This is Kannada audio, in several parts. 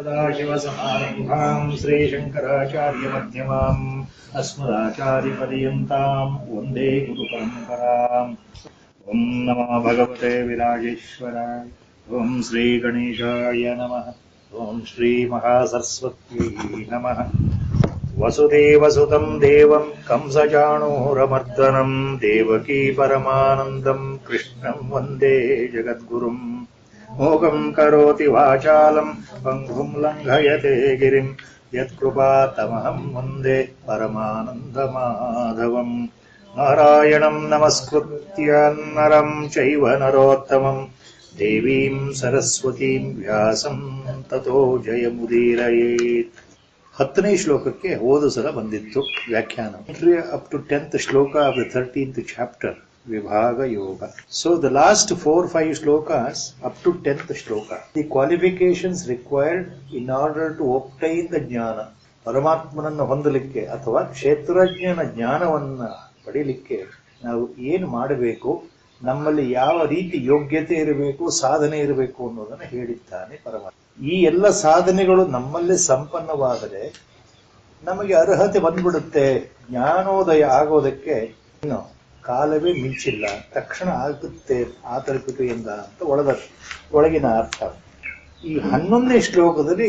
सदाशिवसमारम्भाम् श्रीशङ्कराचार्यमध्यमाम् अस्मदाचार्यपर्यन्ताम् वन्दे गुरुपरम्पराम्। ॐ नमो भगवते विराजेश्वराय। ॐ श्रीगणेशाय नमः। ॐ श्रीमहासरस्वत्यै नमः। वसुदेवसुतम् देवम् कंसचाणूरमर्दनम् देवकी परमानन्दम् कृष्णम् वन्दे जगद्गुरुम्। मोघम् करोति वाचालम् पङ्गुम् लङ्घयते गिरिम् यत्कृपातमहम् वन्दे परमानन्दमाधवम्। नारायणम् नमस्कृत्य नरम् चैव नरोत्तमम् देवीम् सरस्वतीम् व्यासम् ततो जयमुदीरयेत्। 10ನೇ ಶ್ಲೋಕಕ್ಕೆ ಹೋದ ಸಲ ಬಂದಿತ್ತು ವ್ಯಾಖ್ಯಾನ. ಅಪ್ ಟು 10th ಶ್ಲೋಕ of the 13th chapter Vibhaga Yoga. So the last 4-5 shlokas up to 10th shloka, the qualifications required in order to obtain the jnana. ಪರಮಾತ್ಮನನ್ನು ಹೊಂದಲಿಕ್ಕೆ ಅಥವಾ ಕ್ಷೇತ್ರಜ್ಞನ ಜ್ಞಾನವನ್ನ ಪಡೀಲಿಕ್ಕೆ ನಾವು ಏನು ಮಾಡಬೇಕು, ನಮ್ಮಲ್ಲಿ ಯಾವ ರೀತಿ ಯೋಗ್ಯತೆ ಇರಬೇಕು, ಸಾಧನೆ ಇರಬೇಕು ಅನ್ನೋದನ್ನು ಹೇಳಿದ್ದಾನೆ ಪರಮಾತ್ಮ. ಈ ಎಲ್ಲ ಸಾಧನೆಗಳು ನಮ್ಮಲ್ಲಿ ಸಂಪನ್ನವಾದರೆ ನಮಗೆ ಅರ್ಹತೆ ಬಂದ್ಬಿಡುತ್ತೆ. ಜ್ಞಾನೋದಯ ಆಗೋದಕ್ಕೆ ಇನ್ನು ಕಾಲವೇ ಮಿಂಚಿಲ್ಲ, ತಕ್ಷಣ ಆಗುತ್ತೆ ಆತರ್ಕತೆಯಿಂದ ಅಂತ ಒಳಗಿನ ಅರ್ಥ. ಈ 11ನೇ ಶ್ಲೋಕದಲ್ಲಿ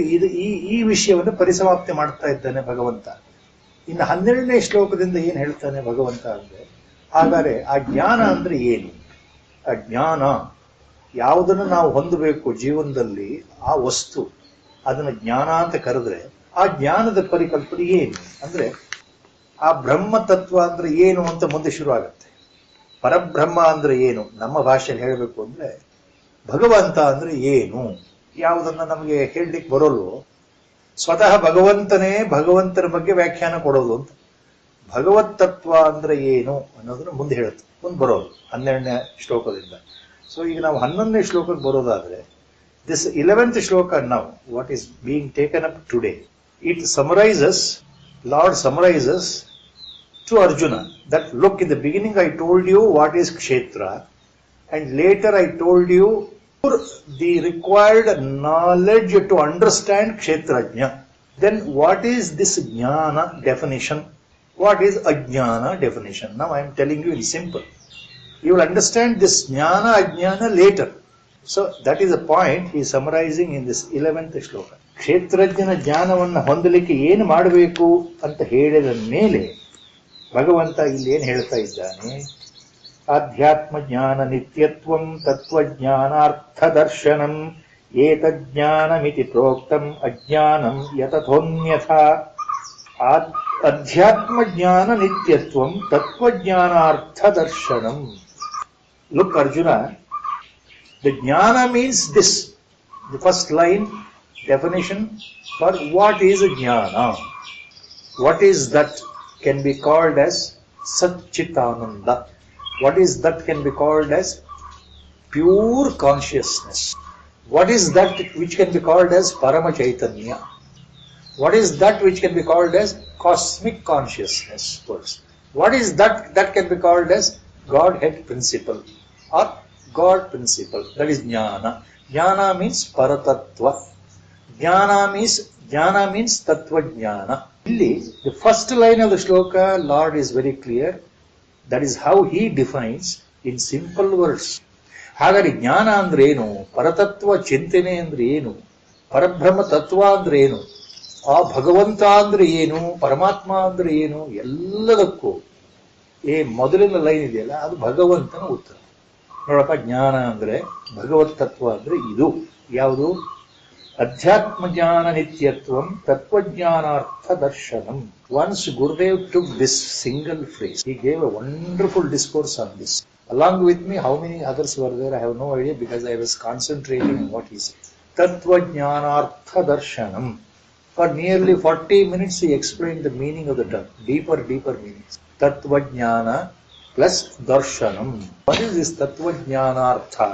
ಈ ವಿಷಯವನ್ನು ಪರಿಸಮಾಪ್ತಿ ಮಾಡ್ತಾ ಇದ್ದಾನೆ ಭಗವಂತ. ಇನ್ನು 12ನೇ ಶ್ಲೋಕದಿಂದ ಏನ್ ಹೇಳ್ತಾನೆ ಭಗವಂತ ಅಂದ್ರೆ, ಹಾಗಾದ್ರೆ ಆ ಜ್ಞಾನ ಅಂದ್ರೆ ಏನು? ಆ ಜ್ಞಾನ ಯಾವುದನ್ನು ನಾವು ಹೊಂದಬೇಕು ಜೀವನದಲ್ಲಿ, ಆ ವಸ್ತು, ಅದನ್ನ ಜ್ಞಾನ ಅಂತ ಕರೆದ್ರೆ ಆ ಜ್ಞಾನದ ಪರಿಕಲ್ಪನೆ ಏನು ಅಂದ್ರೆ, ಆ ಬ್ರಹ್ಮ ತತ್ವ ಅಂದ್ರೆ ಏನು ಅಂತ ಮುಂದೆ ಶುರು ಆಗುತ್ತೆ. ಪರಬ್ರಹ್ಮ ಅಂದ್ರೆ ಏನು, ನಮ್ಮ ಭಾಷೆಯಲ್ಲಿ ಹೇಳಬೇಕು ಅಂದ್ರೆ ಭಗವಂತ ಅಂದ್ರೆ ಏನು, ಯಾವುದನ್ನ ನಮಗೆ ಹೇಳಲಿಕ್ಕೆ ಬರೋಲ್ವೋ ಸ್ವತಃ ಭಗವಂತನೇ ಭಗವಂತನ ಬಗ್ಗೆ ವ್ಯಾಖ್ಯಾನ ಕೊಡೋದು ಅಂತ. ಭಗವತ್ ತತ್ವ ಅಂದ್ರೆ ಏನು ಅನ್ನೋದನ್ನ ಮುಂದೆ ಹೇಳುತ್ತೆ, ಮುಂದೆ ಬರೋದು 12ನೇ ಶ್ಲೋಕದಿಂದ. ಸೊ ಈಗ ನಾವು 11ನೇ ಶ್ಲೋಕಕ್ಕೆ ಬರೋದಾದ್ರೆ, ದಿಸ್ 11th ಶ್ಲೋಕ ನಾವು what is being taken up today, it summarises, Lord summarises to Arjuna that look, in the beginning I told you what is kshetra, and later I told you the required knowledge to understand kshetrajna. Then what is this jnana definition, what is ajnana definition. Now I am telling you in simple. You will understand this jnana ajnana later. So that is a point he is summarizing in this 11th shloka. ಕ್ಷೇತ್ರಜ್ಞನ ಜ್ಞಾನವನ್ನು ಹೊಂದಲಿಕ್ಕೆ ಏನು ಮಾಡಬೇಕು ಅಂತ ಹೇಳಿದ ಮೇಲೆ ಭಗವಂತ ಇಲ್ಲಿ ಏನು ಹೇಳ್ತಾ ಇದ್ದಾನೆ, ಆಧ್ಯಾತ್ಮ ಜ್ಞಾನ ನಿತ್ಯತ್ವಂ ತತ್ವಜ್ಞಾನಾರ್ಥ ದರ್ಶನಂ ಏತಜ್ಞಾನಮಿತಿ ಪ್ರೋಕ್ತಂ ಅಜ್ಞಾನಂ ಯತಥೋನ್ಯಥಾ. ಅಧ್ಯಾತ್ಮ ಜ್ಞಾನ ನಿತ್ಯತ್ವಂ ತತ್ವಜ್ಞಾನಾರ್ಥ ದರ್ಶನಂ. Look Arjuna, the jnana means this. The first line definition for what is jnana. What is that can be called as Satchitananda. What is that can be called as pure consciousness. What is that which can be called as Parama Chaitanya. What is that which can be called as cosmic consciousness first. What is that can be called as Godhead principle or God principle. That is jnana. Jnana means paratattva. Jnana means tattva jnana. Illi, the first line of the shloka, Lord is very clear. That is how he defines in simple words. ಹಾಗಾದ್ರೆ ಜ್ಞಾನ ಅಂದ್ರೆ ಏನು, ಪರತತ್ವ ಚಿಂತನೆ ಅಂದ್ರೆ ಏನು, ಪರಬ್ರಹ್ಮ ತತ್ವ ಅಂದ್ರೆ ಏನು, ಆ ಭಗವಂತ ಅಂದ್ರೆ ಏನು, ಪರಮಾತ್ಮ ಅಂದ್ರೆ ಏನು, ಎಲ್ಲದಕ್ಕೂ ಮೊದಲಿನ ಲೈನ್ ಇದೆಯಲ್ಲ ಅದು ಭಗವಂತನ ಉತ್ತರ. ನೋಡಪ್ಪ, ಜ್ಞಾನ ಅಂದ್ರೆ ಭಗವತ್ ತತ್ವ ಅಂದ್ರೆ ಇದು ಯಾವುದು, ಅಧ್ಯಾತ್ಮ ಜ್ಞಾನ ನಿತ್ಯತ್ವಂ ತತ್ವಜ್ಞಾನಾರ್ಥ ದರ್ಶನಂ. Once Gurudev took this single phrase, he gave a wonderful discourse on this. Along with me, how many others were there, I have no idea, because I was concentrating on what he said. Tatvajnanartha darshanam. For nearly 40 minutes he explained the meaning of the term, deeper meanings. Tatvajnana plus darshanam. What is this Tatvajnanartha?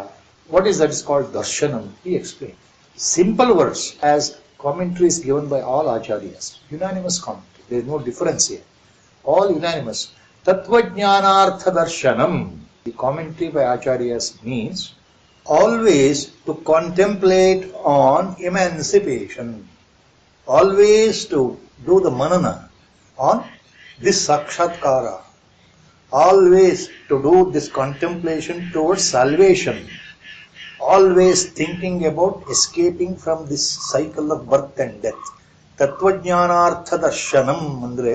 What is that is called darshanam? He explained. Simple words, as commentaries given by all acharyas. Unanimous commentary. There is no difference here. All unanimous. Tatvajnanartha darshanam. The commentary by acharyas means always to contemplate on emancipation, always to do the manana on this sakshatkara, always to do this contemplation towards salvation, always thinking about escaping from this cycle of birth and death. ತತ್ವಜ್ಞಾನಾರ್ಥ ದರ್ಶನಂ ಅಂದ್ರೆ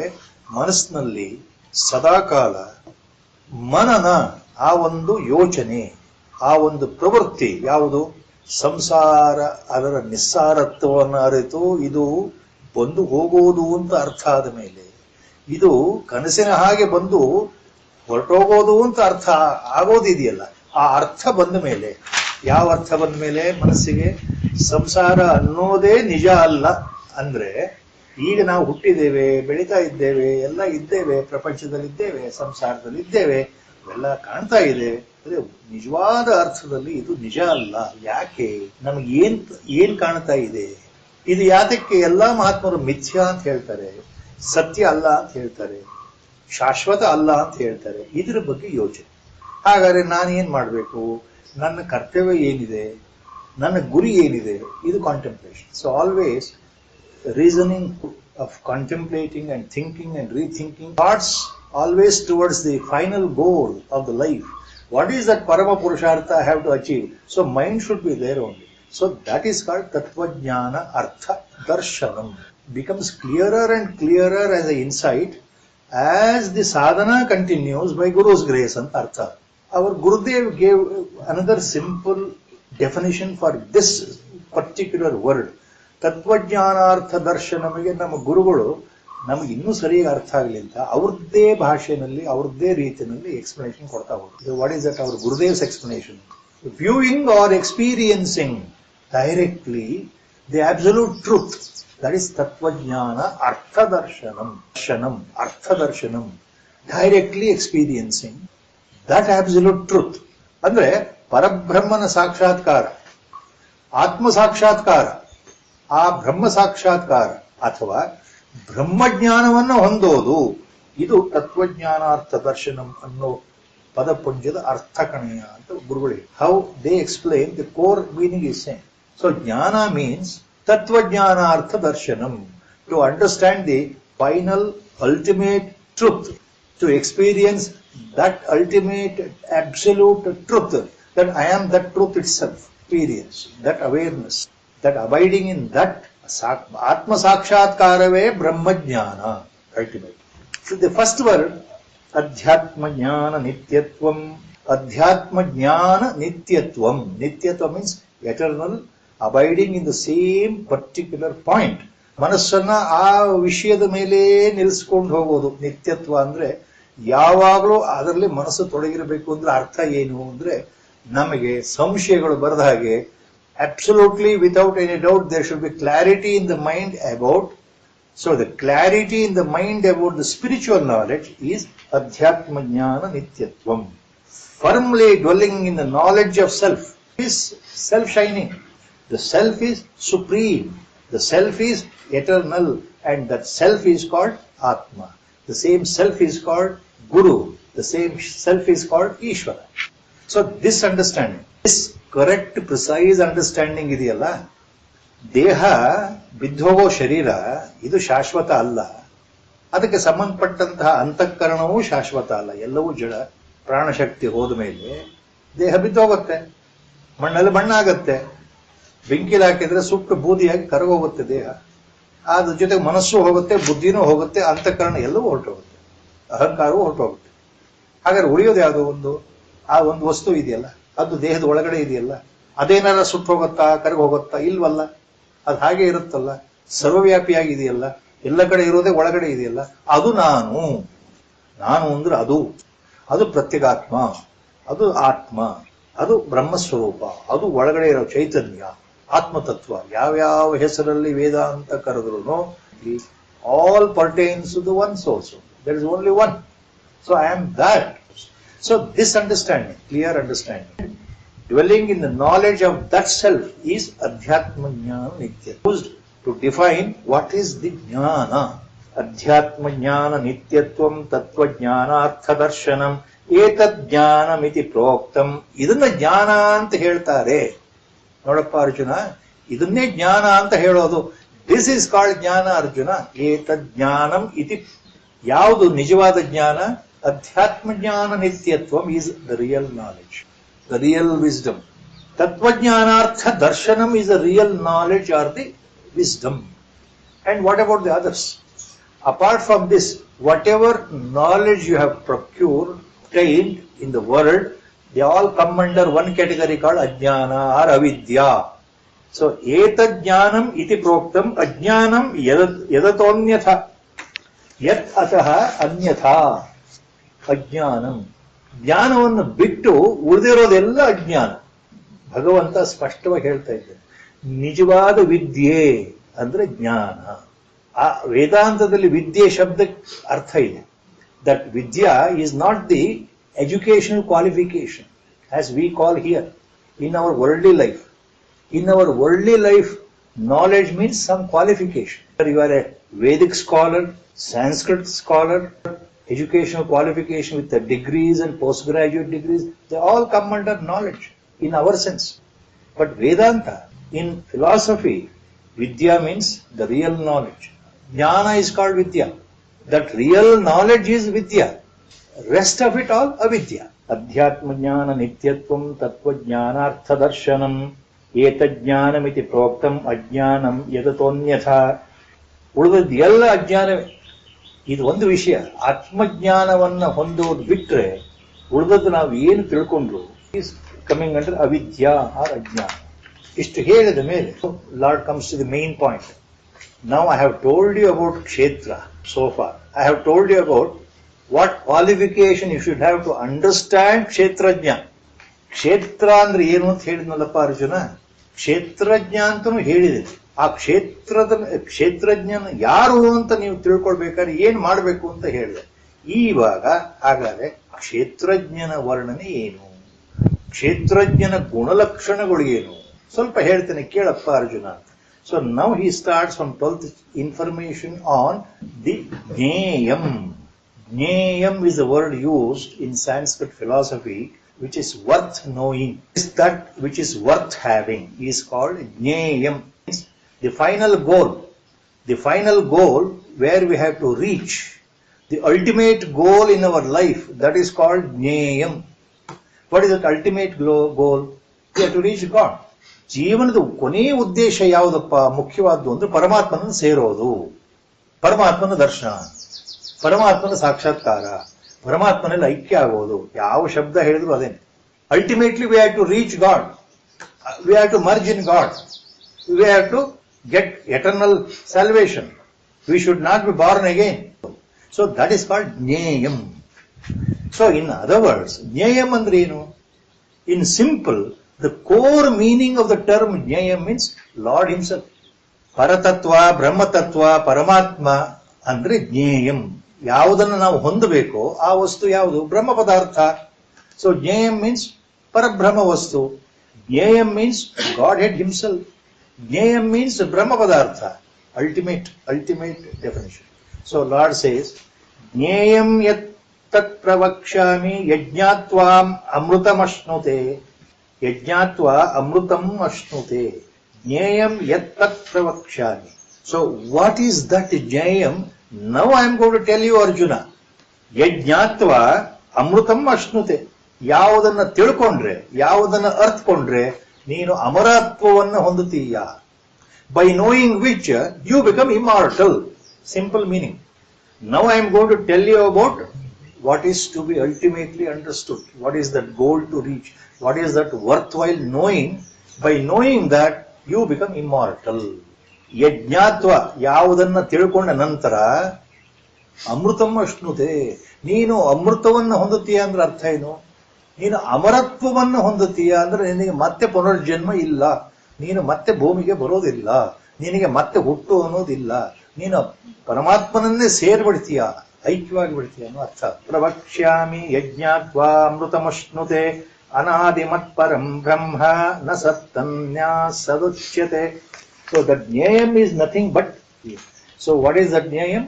ಮನಸ್ಸಿನಲ್ಲಿ ಸದಾಕಾಲ ಮನನ, ಆ ಒಂದು ಯೋಚನೆ, ಆ ಒಂದು ಪ್ರವೃತ್ತಿ ಯಾವುದು, ಸಂಸಾರ ಅದರ ನಿಸ್ಸಾರತ್ವವನ್ನು ಅರಿತು ಇದು ಬಂದು ಹೋಗೋದು ಅಂತ ಅರ್ಥ ಆದ ಮೇಲೆ, ಇದು ಕನಸಿನ ಹಾಗೆ ಬಂದು ಹೊರಟೋಗೋದು ಅಂತ ಅರ್ಥ ಆಗೋದಿದೆಯಲ್ಲ, ಆ ಅರ್ಥ ಬಂದ ಮೇಲೆ, ಯಾವ ಅರ್ಥ ಬಂದ ಮೇಲೆ ಮನಸ್ಸಿಗೆ ಸಂಸಾರ ಅನ್ನೋದೇ ನಿಜ ಅಲ್ಲ ಅಂದ್ರೆ, ಈಗ ನಾವು ಹುಟ್ಟಿದ್ದೇವೆ, ಬೆಳೀತಾ ಇದ್ದೇವೆ, ಎಲ್ಲ ಇದ್ದೇವೆ, ಪ್ರಪಂಚದಲ್ಲಿದ್ದೇವೆ, ಸಂಸಾರದಲ್ಲಿದ್ದೇವೆ, ಎಲ್ಲ ಕಾಣ್ತಾ ಇದೆ, ಅಂದ್ರೆ ನಿಜವಾದ ಅರ್ಥದಲ್ಲಿ ಇದು ನಿಜ ಅಲ್ಲ. ಯಾಕೆ ನಮಗೆ ಏನ್ ಕಾಣ್ತಾ ಇದೆ, ಇದು ಯಾತಕ್ಕೆ ಎಲ್ಲಾ ಮಹಾತ್ಮರು ಮಿಥ್ಯಾ ಅಂತ ಹೇಳ್ತಾರೆ, ಸತ್ಯ ಅಲ್ಲ ಅಂತ ಹೇಳ್ತಾರೆ, ಶಾಶ್ವತ ಅಲ್ಲ ಅಂತ ಹೇಳ್ತಾರೆ. ಇದ್ರ ಬಗ್ಗೆ ಯೋಚನೆ. ಹಾಗಾದ್ರೆ ನಾನು ಏನ್ ಮಾಡ್ಬೇಕು, ನನ್ನ ಕರ್ತವ್ಯ ಏನಿದೆ, ನನ್ನ ಗುರಿ ಏನಿದೆ, ಇದು contemplation. So always reasoning of contemplating and thinking and rethinking thoughts always towards the final goal of the life. What is that parama purushartha I have to achieve? So mind should be there only. So that is called tattvajnana artha darshanam. Becomes clearer and clearer as an insight as the sadhana continues by Guru's grace and artha. Our Gurudev gave another simple definition for this particular word. ತತ್ವಜ್ಞಾನಾರ್ಥ ದರ್ಶನಮಿಗೆ ನಮ್ಮ ಗುರುಗಳು ನಮಗೆ ಇನ್ನೂ ಸರಿಯಾಗಿ ಅರ್ಥ ಆಗಲಿ ಅಂತ ಅವ್ರದ್ದೇ ಭಾಷೆಯಲ್ಲಿ ಅವ್ರದ್ದೇ ರೀತಿಯಲ್ಲಿ ಎಕ್ಸ್ಪ್ಲನೇಷನ್ ಕೊಡ್ತಾ ಹೋಗ್ತಾರೆ. What is that our Gurudev's explanation? Viewing or experiencing directly the absolute truth, that is ತತ್ವಜ್ಞಾನ ಅರ್ಥದರ್ಶನಂ. ಅರ್ಥದರ್ಶನಂ directly experiencing that absolute truth ಅಂದ್ರೆ ಪರಬ್ರಹ್ಮನ ಸಾಕ್ಷಾತ್ಕಾರ, ಆತ್ಮ ಸಾಕ್ಷಾತ್ಕಾರ, ಆ ಬ್ರಹ್ಮ ಸಾಕ್ಷಾತ್ಕಾರ ಅಥವಾ ಬ್ರಹ್ಮಜ್ಞಾನವನ್ನು ಹೊಂದೋದು, ಇದು ತತ್ವಜ್ಞಾನಾರ್ಥ ದರ್ಶನಂ ಅನ್ನೋ ಪದಪುಂಜದ ಅರ್ಥ ಕಣೆಯ ಅಂತ ಗುರುಗಳು. How they explain the core meaning is same. So jnana means ತತ್ವಜ್ಞಾನಾರ್ಥ ದರ್ಶನಂ, to understand the final ultimate truth, to experience that ultimate absolute truth, that I am that truth itself, experience that awareness, that abiding in that atma sakshatkarave brahmajnana ultimate. So the first word adhyatma jnana nityatvam. Adhyatma jnana nityatvam. Nityatvam means eternal, abiding in the same particular point. ಮನಸ್ಸನ್ನ ಆ ವಿಷಯದ ಮೇಲೆ ನಿಲ್ಲಿಸ್ಕೊಂಡು ಹೋಗೋದು ನಿತ್ಯತ್ವ ಅಂದ್ರೆ. ಯಾವಾಗಲೂ ಅದರಲ್ಲಿ ಮನಸ್ಸು ತೊಡಗಿರಬೇಕು ಅಂದ್ರೆ ಅರ್ಥ ಏನು ಅಂದ್ರೆ, ನಮಗೆ ಸಂಶಯಗಳು ಬರದ ಹಾಗೆ absolutely without any doubt there should be clarity in the mind about. So the clarity in the mind about the spiritual knowledge is adhyatma jnana nityatvam. Firmly dwelling in the knowledge of self is self-shining. The self is supreme, the self is eternal, and that self is called atma. The same self is called guru, the same self is called ishvara. So this understanding, this correct precise understanding ಇದೆಯಲ್ಲ, ದೇಹ ಬಿದ್ದೋಗೋ ಶರೀರ ಇದು ಶಾಶ್ವತ ಅಲ್ಲ, ಅದಕ್ಕೆ ಸಂಬಂಧಪಟ್ಟಂತಹ ಅಂತಃಕರಣವೂ ಶಾಶ್ವತ ಅಲ್ಲ, ಎಲ್ಲವೂ ಜಡ. ಪ್ರಾಣಶಕ್ತಿ ಹೋದ ಮೇಲೆ ದೇಹ ಬಿದ್ದೋಗುತ್ತೆ, ಮಣ್ಣಲ್ಲಿ ಮಣ್ಣಾಗತ್ತೆ, ಬೆಂಕಿಲಿ ಹಾಕಿದ್ರೆ ಸುಟ್ಟು ಬೂದಿಯಾಗಿ ಕರಗೋಗುತ್ತೆ ದೇಹ. ಅದ್ರ ಜೊತೆಗೆ ಮನಸ್ಸು ಹೋಗುತ್ತೆ, ಬುದ್ಧಿನೂ ಹೋಗುತ್ತೆ, ಅಂತಃಕರಣ ಎಲ್ಲವೂ ಹೊರಟೋಗುತ್ತೆ, ಅಹಂಕಾರವೂ ಹೊರಟೋಗುತ್ತೆ. ಹಾಗಾದ್ರೆ ಉಳಿಯೋದು ಯಾವುದೋ ಆ ಒಂದು ವಸ್ತು ಇದೆಯಲ್ಲ, ಅದು ದೇಹದ ಒಳಗಡೆ ಇದೆಯಲ್ಲ, ಅದೇನಾರ ಸುಟ್ಟು ಹೋಗುತ್ತಾ, ಕರಗಿ ಹೋಗುತ್ತಾ? ಇಲ್ವಲ್ಲ, ಅದು ಹಾಗೆ ಇರುತ್ತಲ್ಲ, ಸರ್ವವ್ಯಾಪಿಯಾಗಿದೆಯಲ್ಲ, ಎಲ್ಲ ಕಡೆ ಇರೋದೇ ಒಳಗಡೆ ಇದೆಯಲ್ಲ, ಅದು ನಾನು ಅಂದ್ರೆ ಅದು ಪ್ರತ್ಯೇಗಾತ್ಮ, ಅದು ಆತ್ಮ, ಅದು ಬ್ರಹ್ಮಸ್ವರೂಪ, ಅದು ಒಳಗಡೆ ಇರೋ ಚೈತನ್ಯ, ಆತ್ಮತತ್ವ. ಯಾವ್ಯಾವ ಹೆಸರಲ್ಲಿ ವೇದಾಂತ ಕರೆದ್ರು all pertains to the one source. There is only one. So I am that. So this understanding, clear understanding, dwelling in the knowledge of that self is adhyatma jnana nitya. Used to define what is the jnana. Adhyatma jnana nityatvam tattva jnana artha darshanam ಏತದ್ ಜ್ಞಾನಮಿತಿ ಪ್ರೋಕ್ತಂ, ಇದನ್ನ ಜ್ಞಾನ ಅಂತ ಹೇಳ್ತಾರೆ. ನೋಡಪ್ಪ ಅರ್ಜುನ, ಇದನ್ನೇ ಜ್ಞಾನ ಅಂತ ಹೇಳೋದು. ದಿಸ್ ಈಸ್ ಕಾಲ್ಡ್ ಜ್ಞಾನ ಅರ್ಜುನ. ಏತದ್ ಜ್ಞಾನಂ ಇತಿ, ಯಾವುದು ನಿಜವಾದ ಜ್ಞಾನ? ಅಧ್ಯಾತ್ಮ ಜ್ಞಾನ ನಿತ್ಯತ್ವಂ is the real knowledge, the real wisdom. ತತ್ವಜ್ಞಾನಾರ್ಥ ದರ್ಶನಂ is the real knowledge or the wisdom. And what about the others? Apart from this, whatever knowledge you have procured, obtained in the world, they all come under one category called ajnana or avidya. So, etadjnanam iti proktam ajnanam yadatonyatha yat ataha anyatha ajnanam. ಜ್ಞಾನವನ್ನು ಬಿಟ್ಟು ಉಳಿದಿರೋದೆಲ್ಲ ಅಜ್ಞಾನ. ಭಗವಂತ ಸ್ಪಷ್ಟವಾಗಿ ಹೇಳ್ತಾ ಇದ್ದಾರೆ, ನಿಜವಾದ ವಿದ್ಯೆ ಅಂದ್ರೆ ಜ್ಞಾನ. ಆ ವೇದಾಂತದಲ್ಲಿ ವಿದ್ಯೆ ಶಬ್ದಕ್ಕೆ ಅರ್ಥ ಇದೆ. That vidya is not the educational qualification as we call here in our worldly life. In our worldly life, knowledge means some qualification. You are a Vedic scholar, Sanskrit scholar, educational qualification with the degrees and postgraduate degrees, they all come under knowledge in our sense. But Vedanta, in philosophy, Vidya means the real knowledge. Jnana is called Vidya. That real knowledge is Vidya. Rest of it all avidya. Adhyatma jnana nityatvam tattva jnanartha darshanam etadjnanam iti proktam ajnanam yadatonyatha. ಉಳಿದದ್ದು ಎಲ್ಲ ಅಜ್ಞಾನವೇ. ಇದು ಒಂದು ವಿಷಯ. ಆತ್ಮಜ್ಞಾನವನ್ನ ಹೊಂದೋದು ಬಿಟ್ರೆ ಉಳಿದದ್ದು ನಾವು ಏನು ತಿಳ್ಕೊಂಡ್ರು is coming under avidya or ajnana. ಇಷ್ಟು ಹೇಳಿದ ಮೇಲೆ Lord comes to the main point. Now I have told you about kshetra so far. I have told you about what qualification you should have to understand kshetrajna. ಕ್ಷೇತ್ರ ಅಂದ್ರೆ ಏನು ಅಂತ ಹೇಳಿದ್ನಲ್ಲಪ್ಪ ಅರ್ಜುನ. ಕ್ಷೇತ್ರಜ್ಞ ಅಂತನೂ ಹೇಳಿದೆ. ಆ ಕ್ಷೇತ್ರಜ್ಞನ ಯಾರು ಅಂತ ನೀವು ತಿಳ್ಕೊಳ್ಬೇಕಾದ್ರೆ ಏನ್ ಮಾಡಬೇಕು ಅಂತ ಹೇಳಿದೆ. ಈವಾಗ ಹಾಗಾದ್ರೆ ಕ್ಷೇತ್ರಜ್ಞನ ವರ್ಣನೆ ಏನು, ಕ್ಷೇತ್ರಜ್ಞನ ಗುಣಲಕ್ಷಣಗಳು ಏನು ಸ್ವಲ್ಪ ಹೇಳ್ತೇನೆ ಕೇಳಪ್ಪ Arjuna. So now he starts from 12th information on the jneyam. Jneyam is a word used in Sanskrit philosophy which is worth knowing. That which is worth having is called ಜ್ಞೇಯಂ. The final goal where we have to reach, the ultimate goal in our life, that is called Jneyam. What is that ultimate goal? We have to reach God. ಜೀವನದ ಕೊನೆಯ ಉದ್ದೇಶ ಯಾವುದಪ್ಪ? ಮುಖ್ಯವಾದ್ದು ಅಂದ್ರೆ ಪರಮಾತ್ಮನ ಸೇರೋದು, ಪರಮಾತ್ಮನ ದರ್ಶನ, ಪರಮಾತ್ಮನ ಸಾಕ್ಷಾತ್ಕಾರ, ಪರಮಾತ್ಮನಲ್ಲಿ ಐಕ್ಯ ಆಗೋದು. ಯಾವ ಶಬ್ದ ಹೇಳಿದ್ರು ಅದೇನೆ. Ultimately we have to reach God. We have to merge in God. We have to get eternal salvation. We should not be born again. So that is called Jneyam. So in other words, Jneyam andre enu? In simple, the core meaning of the term Jneyam means Lord himself. Paratattva, Brahmatattva, Paramatma andre Jneyam. ಯಾವುದನ್ನು ನಾವು ಹೊಂದಬೇಕೋ ಆ ವಸ್ತು ಯಾವುದು? ಬ್ರಹ್ಮ ಪದಾರ್ಥ. So Jneyam means Parabrahma ವಸ್ತು. Jneyam means Godhead himself. Jneyam means Brahma Padartha, ultimate definition. So Lord says, Jneyam yat tat pravakshami yajñatvam amrutam ashnute. Yajñatva amrutam ashnute. Jneyam yat tat pravakshami. So what is that Jneyam? Now I am going to tell you, Arjuna. Yajñatva amrutam ashnute. ಯಾವುದನ್ನ ತಿಳ್ಕೊಂಡ್ರೆ, ಯಾವುದನ್ನ ಅರ್ಥಕೊಂಡ್ರೆ ನೀನು ಅಮರತ್ವವನ್ನು ಹೊಂದುತ್ತೀಯ. By knowing which you become immortal. Simple meaning. Now I am going to tell you about what is to be ultimately understood. What is that goal to reach? What is that worthwhile knowing? By knowing that you become immortal. ಯಜ್ಞಾತ್ವ, ಯಾವುದನ್ನ ತಿಳ್ಕೊಂಡ ನಂತರ ಅಮೃತಂ ಅಶ್ನುತೆ, ನೀನು ಅಮೃತವನ್ನು ಹೊಂದುತ್ತೀಯ ಅಂದ್ರೆ ಅರ್ಥ ಏನು? ನೀನು ಅಮರತ್ವವನ್ನು ಹೊಂದುತ್ತೀಯ ಅಂದ್ರೆ ನಿನಗೆ ಮತ್ತೆ ಪುನರ್ಜನ್ಮ ಇಲ್ಲ, ನೀನು ಮತ್ತೆ ಭೂಮಿಗೆ ಬರೋದಿಲ್ಲ, ನಿನಗೆ ಮತ್ತೆ ಹುಟ್ಟು ಅನ್ನೋದಿಲ್ಲ, ನೀನು ಪರಮಾತ್ಮನನ್ನೇ ಸೇರ್ಬಿಡ್ತೀಯ, ಐಕ್ಯವಾಗಿ ಬಿಡ್ತೀಯ ಅನ್ನೋ ಅರ್ಥ. ಪ್ರವಕ್ಷ್ಯಾಮಿ ಯಜ್ಞಾತ್ವಾ ಅಮೃತಮಶ್ನುತೆ ಅನಾದಿಮತ್ ಪರಂ ಬ್ರಹ್ಮ ನ ಸತ್ತನ್ಯಾ ಸದುಚ್ಯತೆ. So the jneyam is nothing but. So what is the jneyam?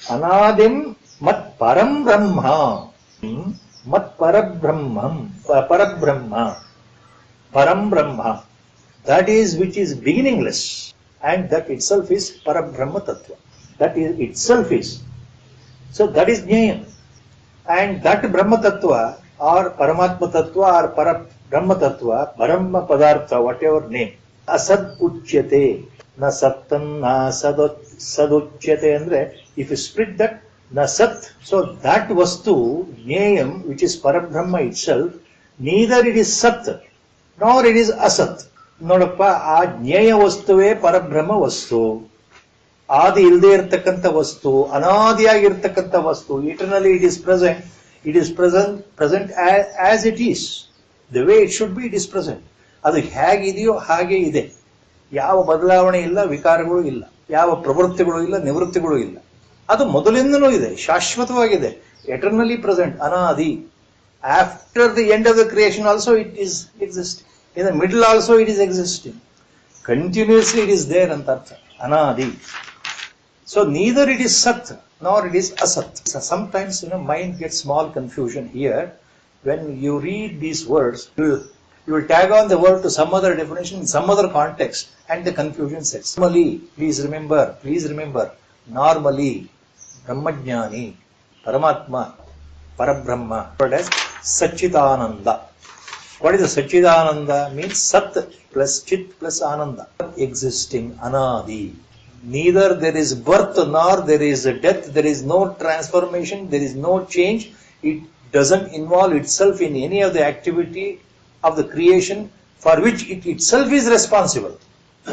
ಅನಾದಿಂ ಮತ್ ಪರಂ ಬ್ರಹ್ಮ. Mat Parabrahmam, Parabrahma, Param Brahma, that is which is beginningless, and that itself is Parabrahma Tattva. That is itself is. So that is Jnana. And that Brahma Tattva or Paramatma Tattva or Parabrahma Tattva, Brahma Padartha, whatever name, Asad Uchyate, na Sattan, na Saduchyate, andre, if you split that, na Sat, so that Vastu, Jnayam, which is Parabrahma itself, neither it is Sat, nor it is Asat. ನೋಡಪ್ಪ, ಆ ಜ್ಞೇಯ ವಸ್ತುವೇ ಪರಬ್ರಹ್ಮ ವಸ್ತು. ಆದಿ ಇಲ್ಲದೆ ಇರತಕ್ಕಂಥ ವಸ್ತು, ಅನಾದಿಯಾಗಿರ್ತಕ್ಕಂಥ ವಸ್ತು. Eternally it is present. It is present as it is. The way it should be, it is present. ಅದು ಹೇಗಿದೆಯೋ ಹಾಗೆ ಇದೆ. ಯಾವ ಬದಲಾವಣೆ ಇಲ್ಲ, ವಿಕಾರಗಳು ಇಲ್ಲ, ಯಾವ ಪ್ರವೃತ್ತಿಗಳು ಇಲ್ಲ, ನಿವೃತ್ತಿಗಳು ಇಲ್ಲ. ಅದು ಮೊದಲಿಂದಲೂ ಇದೆ, ಶಾಶ್ವತವಾಗಿದೆ, ಎಟರ್ನಲಿ ಪ್ರೆಸೆಂಟ್, ಅನಾದಿ. After the end of the creation also it is existing. In the middle also it is existing. Continuously it is there anta artha. Anadi. So neither it is Sat nor it is Asat. So sometimes mind gets small confusion here. When you read these words, you will tag on the word to some other definition in some other context and the confusion sets. Normally, please remember, normally, Brahmajnani, Paramatma, Parabrahma, referred as Satchidananda. What is the Satchidananda? Means Sat plus Chit plus Ananda. Existing, Anadi. Neither there is birth nor there is death. There is no transformation. There is no change. It doesn't involve itself in any of the activity of the creation for which it itself is responsible.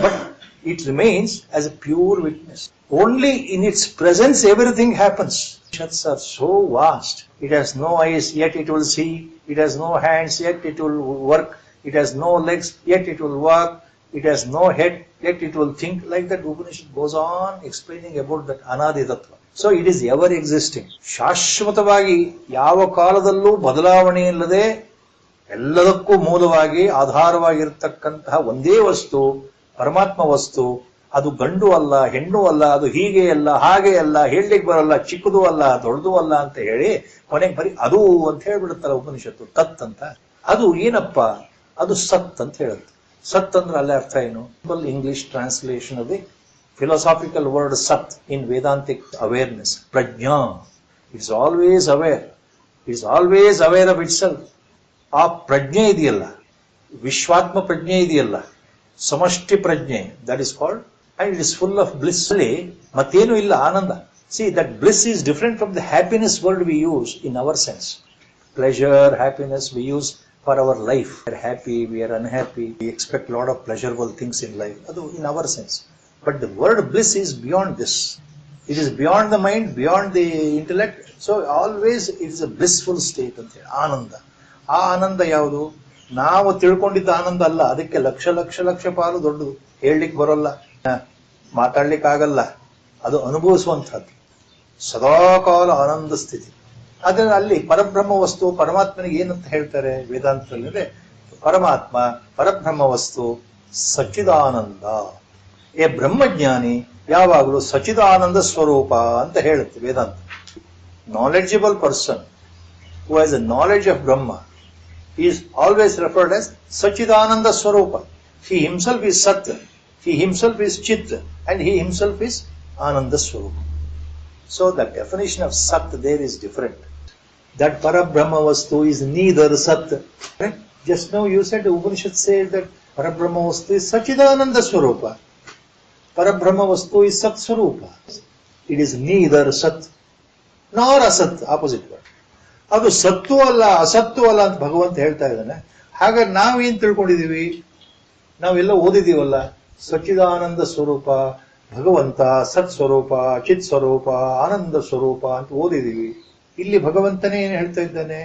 But it remains as a pure witness. Only in its presence everything happens. Shats are so vast. It has no eyes, yet it will see. It has no hands, yet it will work. It has no legs, yet it will walk. It has no head, yet it will think. Like that, Upanishad goes on explaining about that Anadi Tattva. So it is ever existing. ಶಾಶ್ವತವಾಗಿ ಯಾವ ಕಾಲದಲ್ಲೂ ಬದಲಾವಣೆ ಇಲ್ಲದೆ ಎಲ್ಲದಕ್ಕೂ ಮೂಲವಾಗಿ ಆಧಾರವಾಗಿರ್ತಕ್ಕಂತಹ ಒಂದೇ ವಸ್ತು ಪರಮಾತ್ಮ ವಸ್ತು. ಅದು ಗಂಡು ಅಲ್ಲ, ಹೆಣ್ಣು ಅಲ್ಲ, ಅದು ಹೀಗೆ ಅಲ್ಲ, ಹಾಗೆ ಅಲ್ಲ, ಹೇಳಲಿಕ್ಕೆ ಬರಲ್ಲ, ಚಿಕ್ಕದು ಅಲ್ಲ, ದೊಡ್ಡದು ಅಲ್ಲ ಅಂತ ಹೇಳಿ ಕೊನೆಗೆ ಬರೀ ಅದು ಅಂತ ಹೇಳ್ಬಿಡುತ್ತಲ್ಲ ಉಪನಿಷತ್ತು. ತತ್ ಅಂತ ಅದು ಏನಪ್ಪ? ಅದು ಸತ್ ಅಂತ ಹೇಳುತ್ತೆ. ಸತ್ ಅಂದ್ರೆ ಅಲ್ಲೇ ಅರ್ಥ ಏನು? English translation of the philosophical word sat in Vedantic awareness. Prajna. It's always aware. It's always aware of itself. ಆ ಪ್ರಜ್ಞೆ ಇದೆಯಲ್ಲ, ವಿಶ್ವಾತ್ಮ ಪ್ರಜ್ಞೆ ಇದೆಯಲ್ಲ, ಸಮಷ್ಟಿ ಪ್ರಜ್ಞೆ, that is called, and it is full of bliss. Mattenu illa ananda. See, that bliss is different from the happiness word we use in our sense. Pleasure, happiness we use for our life. We are happy, we are unhappy, we expect a lot of pleasurable things in life. Adu in our sense. But the word bliss is beyond this. It is beyond the mind, beyond the intellect. So always it is a blissful state ante. Ananda. ಆ ಆನಂದ ಯಾವುದು? ನಾವು ತಿಳ್ಕೊಂಡಿದ್ದ ಆನಂದ ಅಲ್ಲ. ಅದಕ್ಕೆ ಲಕ್ಷ ಲಕ್ಷ ಲಕ್ಷ ಪಾಲು ದೊಡ್ಡದು. ಹೇಳಲಿಕ್ಕೆ ಬರೋಲ್ಲ, ಮಾತಾಡ್ಲಿಕ್ಕಾಗಲ್ಲ. ಅದು ಅನುಭವಿಸುವಂತಹದ್ದು ಸದಾಕಾಲ ಆನಂದ ಸ್ಥಿತಿ. ಅದನ್ನ ಅಲ್ಲಿ ಪರಬ್ರಹ್ಮ ವಸ್ತು ಪರಮಾತ್ಮನಿಗೆ ಏನಂತ ಹೇಳ್ತಾರೆ ವೇದಾಂತದಲ್ಲಿ ಅಂದ್ರೆ ಪರಮಾತ್ಮ ಪರಬ್ರಹ್ಮ ವಸ್ತು ಸಚ್ಚಿದಾನಂದ. ಎ ಬ್ರಹ್ಮಜ್ಞಾನಿ ಯಾವಾಗಲೂ ಸಚ್ಚಿದಾನಂದ ಸ್ವರೂಪ ಅಂತ ಹೇಳುತ್ತೆ Vedanta. Knowledgeable person who has a knowledge of Brahma is always referred as Satchidananda Swarupa. He himself is Sat, he himself is Chit, and he himself is Ananda Swarupa. So the definition of Sat there is different. That Parabrahma Vastu is neither Sat. Right? Just now you said the Upanishad says that Parabrahma Vastu is Satchidananda Swarupa. Parabrahma Vastu is Sat Swarupa. It is neither Sat nor Asat, opposite word. ಅದು ಸತ್ತು ಅಲ್ಲ ಅಸತ್ತು ಅಲ್ಲ ಅಂತ ಭಗವಂತ ಹೇಳ್ತಾ ಇದ್ದಾನೆ. ಹಾಗಾದ್ರೆ ನಾವೇನ್ ತಿಳ್ಕೊಂಡಿದೀವಿ? ನಾವೆಲ್ಲ ಓದಿದೀವಲ್ಲ, ಸಚ್ಚಿದಾನಂದ ಸ್ವರೂಪ ಭಗವಂತ, ಸತ್ ಸ್ವರೂಪ, ಚಿತ್ ಸ್ವರೂಪ, ಆನಂದ ಸ್ವರೂಪ ಅಂತ ಓದಿದೀವಿ. ಇಲ್ಲಿ ಭಗವಂತನೇ ಏನ್ ಹೇಳ್ತಾ ಇದ್ದಾನೆ?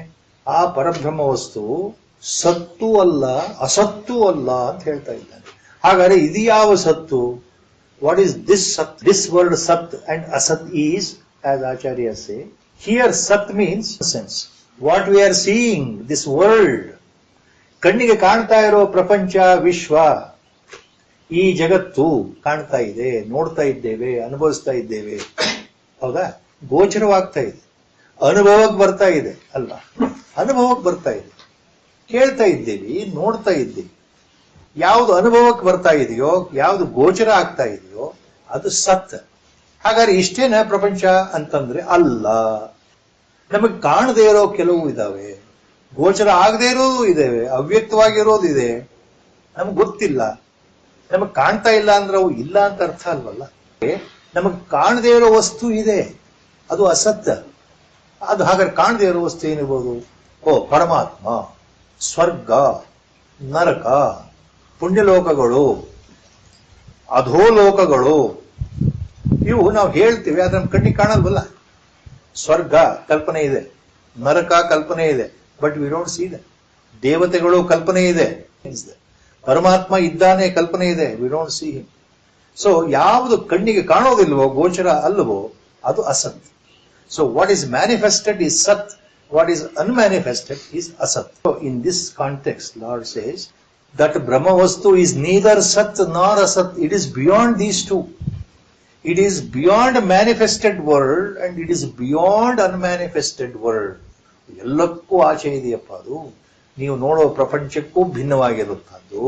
ಆ ಪರಬ್ರಹ್ಮ ವಸ್ತು ಸತ್ತು ಅಲ್ಲ ಅಸತ್ತು ಅಲ್ಲ ಅಂತ ಹೇಳ್ತಾ ಇದ್ದಾನೆ. ಹಾಗಾದ್ರೆ ಇದು ಯಾವ ಸತ್ತು? ವಾಟ್ ಈಸ್ ದಿಸ್ ಸತ್? ದಿಸ್ ವರ್ಡ್ ಸತ್ ಅಂಡ್ ಅಸತ್ is, as Acharya say, here sat means sense. What we are seeing, this world, ಕಣ್ಣಿಗೆ ಕಾಣ್ತಾ ಇರೋ ಪ್ರಪಂಚ, ವಿಶ್ವ, ಈ ಜಗತ್ತು ಕಾಣ್ತಾ ಇದೆ, ನೋಡ್ತಾ ಇದ್ದೇವೆ, ಅನುಭವಿಸ್ತಾ ಇದ್ದೇವೆ, ಹೌದಾ? ಗೋಚರವಾಗ್ತಾ ಇದೆ. ಅನುಭವಕ್ಕೆ ಬರ್ತಾ ಇದೆ ಅಲ್ಲ, ಅನುಭವಕ್ಕೆ ಬರ್ತಾ ಇದೆ, ಕೇಳ್ತಾ ಇದ್ದೀವಿ, ನೋಡ್ತಾ ಇದ್ದೀವಿ. ಯಾವುದು ಅನುಭವಕ್ಕೆ ಬರ್ತಾ ಇದೆಯೋ, ಯಾವುದು ಗೋಚರ ಆಗ್ತಾ ಇದೆಯೋ ಅದು ಸತ್. ಹಾಗಾದ್ರೆ ಇಷ್ಟೇನ ಪ್ರಪಂಚ ಅಂತಂದ್ರೆ ಅಲ್ಲ. ನಮಗೆ ಕಾಣದೇ ಇರೋ ಕೆಲವು ಇದಾವೆ, ಗೋಚರ ಆಗದೇ ಇರೋದು ಇದಾವೆ, ಅವ್ಯಕ್ತವಾಗಿರೋದು ಇದೆ, ನಮ್ಗೆ ಗೊತ್ತಿಲ್ಲ. ನಮಗ್ ಕಾಣ್ತಾ ಇಲ್ಲ ಅಂದ್ರೆ ಅವು ಇಲ್ಲ ಅಂತ ಅರ್ಥ ಅಲ್ವಲ್ಲ. ನಮಗ್ ಕಾಣದೇ ಇರೋ ವಸ್ತು ಇದೆ, ಅದು ಅಸತ್ಯ. ಅದು ಹಾಗಾದ್ರೆ ಕಾಣದೇ ಇರೋ ವಸ್ತು ಏನಿರ್ಬೋದು? ಪರಮಾತ್ಮ, ಸ್ವರ್ಗ, ನರಕ, ಪುಣ್ಯಲೋಕಗಳು, ಅಧೋಲೋಕಗಳು, ಇವು ನಾವು ಹೇಳ್ತೀವಿ, ಆದ್ರೆ ನಮ್ಮ ಕಣ್ಣಿಗೆ ಕಾಣಲ್ವಲ್ಲ. ಸ್ವರ್ಗ ಕಲ್ಪನೆ ಇದೆ, ನರಕ ಕಲ್ಪನೆ ಇದೆ, but we don't see that. ದೇವತೆಗಳು ಕಲ್ಪನೆ ಇದೆ, ಪರಮಾತ್ಮ ಇದ್ದಾನೆ ಕಲ್ಪನೆ ಇದೆ, we don't see him. So ಯಾವುದು ಕಣ್ಣಿಗೆ ಕಾಣೋದಿಲ್ವೋ, ಗೋಚರ ಅಲ್ಲವೋ, ಅದು ಅಸತ್. So what is manifested is ಸತ್, what is unmanifested is asat. So in this context, Lord says that Brahmavastu is neither sat nor asat. It is beyond these two. It is beyond manifested world and it is beyond unmanifested world. ಎಲ್ಲಕ್ಕೂ ಆಚೆ ಇದೆಯಪ್ಪ ಅದು. ನೀವು ನೋಡೋ ಪ್ರಪಂಚಕ್ಕೂ ಭಿನ್ನವಾಗಿರುತ್ತದ್ದು.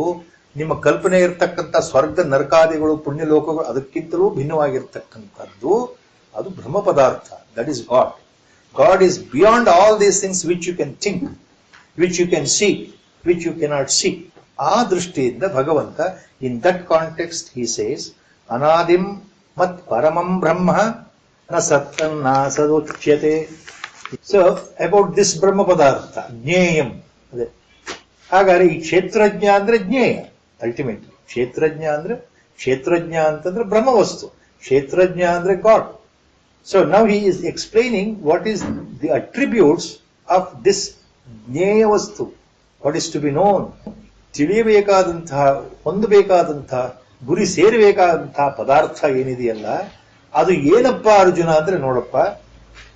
ನಿಮ್ಮ ಕಲ್ಪನೆ ಇರತಕ್ಕಂಥ ಸ್ವರ್ಗ ನರಕಾದಿಗಳು ಪುಣ್ಯಲೋಕಗಳು ಅದಕ್ಕಿಂತಲೂ ಭಿನ್ನವಾಗಿರ್ತಕ್ಕಂಥದ್ದು ಅದು ಬ್ರಹ್ಮ ಪದಾರ್ಥ. That is god. God is beyond all these things which you can think, which you can see, which you cannot see. ಆ ದೃಷ್ಟಿಯಿಂದ ಭಗವಂತ, in that context he says, ಅನಾದಿಂ ಮತ್ ಪರಮಂ ಬ್ರಹ್ಮ ನ ಸತ್ತನ್ನಾಸದುಚ್ಯತೆ. ಸೊ ಅಬೌಟ್ ದಿಸ್ ಬ್ರಹ್ಮ ಪದಾರ್ಥ ಜ್ಞೇಯಂ ಅದೇ. ಹಾಗಾದ್ರೆ ಈ ಕ್ಷೇತ್ರಜ್ಞ ಅಂದ್ರೆ ಜ್ಞೇಯ, ಅಲ್ಟಿಮೇಟ್ಲಿ ಕ್ಷೇತ್ರಜ್ಞ ಅಂತಂದ್ರೆ ಬ್ರಹ್ಮವಸ್ತು, ಕ್ಷೇತ್ರಜ್ಞ ಅಂದ್ರೆ god. So now he is explaining what is the attributes of this ಜ್ಞೇಯ ವಸ್ತು, what is to be known. ತಿಳಿಯಬೇಕಾದಂತಹ, ಹೊಂದಬೇಕಾದಂತಹ, ಗುರಿ ಸೇರಬೇಕಾದಂತಹ ಪದಾರ್ಥ ಏನಿದೆಯಲ್ಲ ಅದು ಏನಪ್ಪ ಅರ್ಜುನ ಅಂದ್ರೆ, ನೋಡಪ್ಪ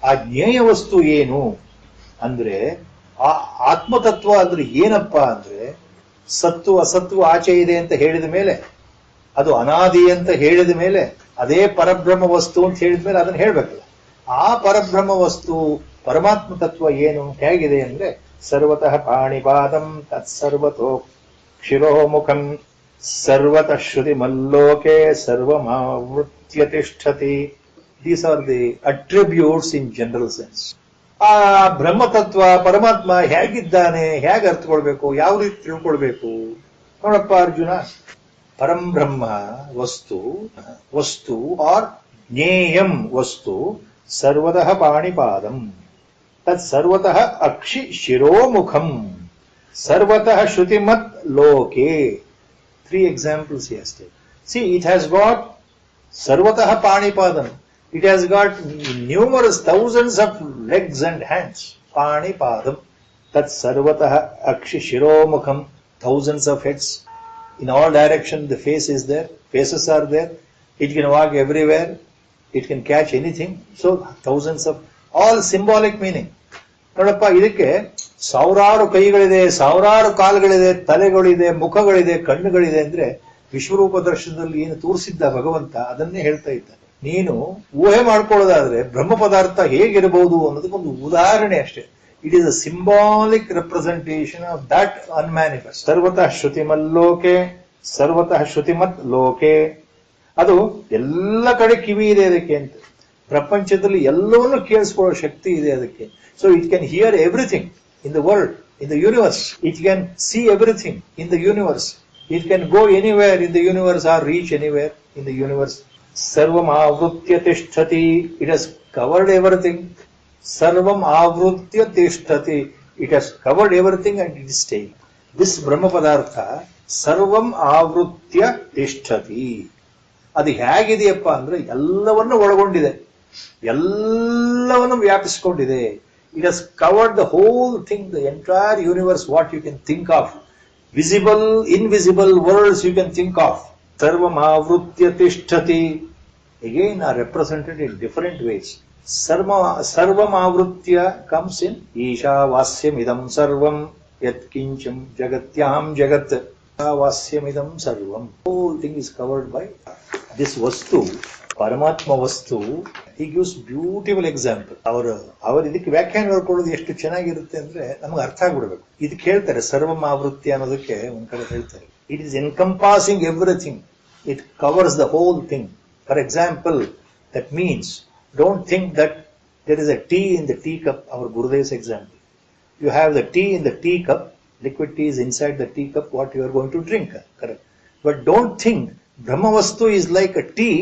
ಆ ಜ್ಞೇಯ ವಸ್ತು ಏನು ಅಂದ್ರೆ, ಆ ಆತ್ಮತತ್ವ ಅಂದ್ರೆ ಏನಪ್ಪ ಅಂದ್ರೆ, ಸತ್ತು ಅಸತ್ತು ಆಚೆ ಇದೆ ಅಂತ ಹೇಳಿದ ಮೇಲೆ, ಅದು ಅನಾದಿ ಅಂತ ಹೇಳಿದ ಮೇಲೆ, ಅದೇ ಪರಬ್ರಹ್ಮ ವಸ್ತು ಅಂತ ಹೇಳಿದ ಮೇಲೆ ಅದನ್ನ ಹೇಳ್ಬೇಕಲ್ಲ. ಆ ಪರಬ್ರಹ್ಮ ವಸ್ತು ಪರಮಾತ್ಮ ತತ್ವ ಏನು ಹೇಗಿದೆ ಅಂದ್ರೆ, ಸರ್ವತಃ ಪಾಣಿಪಾದಂ ತತ್ಸರ್ವತೋ ಕ್ಷಿರೋಮುಖಂ ಸರ್ವತಃ ಶ್ರುತಿ ಮಲ್ಲೋಕೆ ಸರ್ವಮಾವೃತ್ಯ ತಿಷ್ಠತಿ. These are the attributes in general sense. ಆ ಬ್ರಹ್ಮತತ್ವ ಪರಮಾತ್ಮ ಹೇಗಿದ್ದಾನೆ, ಹೇಗೆ ಅರ್ಥಕೊಳ್ಬೇಕು, ಯಾವ ರೀತಿ ತಿಳ್ಕೊಳ್ಬೇಕು? ನೋಡಪ್ಪ ಅರ್ಜುನ, ಪರಂ ಬ್ರಹ್ಮ ವಸ್ತು ಆರ್ ಜ್ಞೇಯಂ ವಸ್ತು ಸರ್ವತಃ ಪಾಣಿಪಾದಂ ತತ್ ಸರ್ವತಃ ಅಕ್ಷಿ ಶಿರೋಮುಖಂ ಸರ್ವತಃ ಶ್ರುತಿಮತ್ ಲೋಕೆ. 3 examples yesterday. See, it has got sarvatah panipadam. It has got numerous thousands of legs and hands. Panipadam. Tat sarvatah akshi shiromukham. Thousands of heads. In all directions the face is there. Faces are there. It can walk everywhere. It can catch anything. So thousands of, all symbolic meaning. ನೋಡಪ್ಪ, ಇದಕ್ಕೆ ಸಾವಿರಾರು ಕೈಗಳಿದೆ, ಸಾವಿರಾರು ಕಾಲುಗಳಿದೆ, ತಲೆಗಳಿದೆ, ಮುಖಗಳಿದೆ, ಕಣ್ಣುಗಳಿದೆ ಅಂದ್ರೆ ವಿಶ್ವರೂಪ ದರ್ಶನದಲ್ಲಿ ಏನು ತೋರಿಸಿದ್ದ ಭಗವಂತ ಅದನ್ನೇ ಹೇಳ್ತಾ ಇದ್ದಾನೆ. ನೀನು ಊಹೆ ಮಾಡ್ಕೊಳ್ಳೋದಾದ್ರೆ ಬ್ರಹ್ಮ ಪದಾರ್ಥ ಹೇಗಿರಬಹುದು ಅನ್ನೋದಕ್ಕೊಂದು ಉದಾಹರಣೆ ಅಷ್ಟೇ. It is a symbolic representation of that unmanifest. ಸರ್ವತಃ ಶ್ರುತಿಮಲ್ಲೋಕೆ ಸರ್ವತಃ ಶ್ರುತಿಮತ್ ಲೋಕೆ. ಅದು ಎಲ್ಲ ಕಡೆ ಕಿವಿ ಇದೆ ಅದಕ್ಕೆ ಅಂತ, ಪ್ರಪಂಚದಲ್ಲಿ ಎಲ್ಲವನ್ನೂ ಕೇಳಿಸ್ಕೊಳ್ಳೋ ಶಕ್ತಿ ಇದೆ ಅದಕ್ಕೆ. So it can hear everything in the world, in the universe. It can see everything in the universe. It can go anywhere in the universe or reach anywhere in the universe. Sarvam avrutya tishtati. It has covered everything. Sarvam avrutya tishtati. It has covered everything and it is staying. This Brahma Padartha, Sarvam avrutya tishtati. ಅದು ಹೇಗಿದೆಯಪ್ಪ ಅಂದ್ರೆ ಎಲ್ಲವನ್ನು ಒಳಗೊಂಡಿದೆ, ಎಲ್ಲವನ್ನು ವ್ಯಾಪಿಸಿಕೊಂಡಿದೆ. It has covered the whole thing, the entire universe, what you can think of. Visible, invisible worlds you can think of. Sarvam avrutya tishtati. Again are represented in different ways. Sarvam avrutya comes in Isha idam sarvam yat kincham jagatyam jagat. Vasyamidam sarvam. Whole thing is covered by this vastu. Paramatma vastu He gives beautiful example. ಅವರು ಇದಕ್ಕೆ ವ್ಯಾಖ್ಯಾನ ಕೊಡೋದು ಎಷ್ಟು ಚೆನ್ನಾಗಿರುತ್ತೆ ಅಂದ್ರೆ ನಮ್ಗೆ ಅರ್ಥ ಆಗ್ಬಿಡ್ಬೇಕು. ಇದಕ್ಕೆ ಹೇಳ್ತಾರೆ ಸರ್ವಂ ಆವೃತ್ತಿ ಅನ್ನೋದಕ್ಕೆ ಒಂದ್ ಕಡೆ ಹೇಳ್ತಾರೆ. It is encompassing everything. It covers the whole thing. For example, that means don't think that there is a tea in the teacup. Our Gurudev's example. You have the tea in the teacup. Liquid tea is inside the teacup. What you are going to drink, correct? But don't think Brahmavastu is like a tea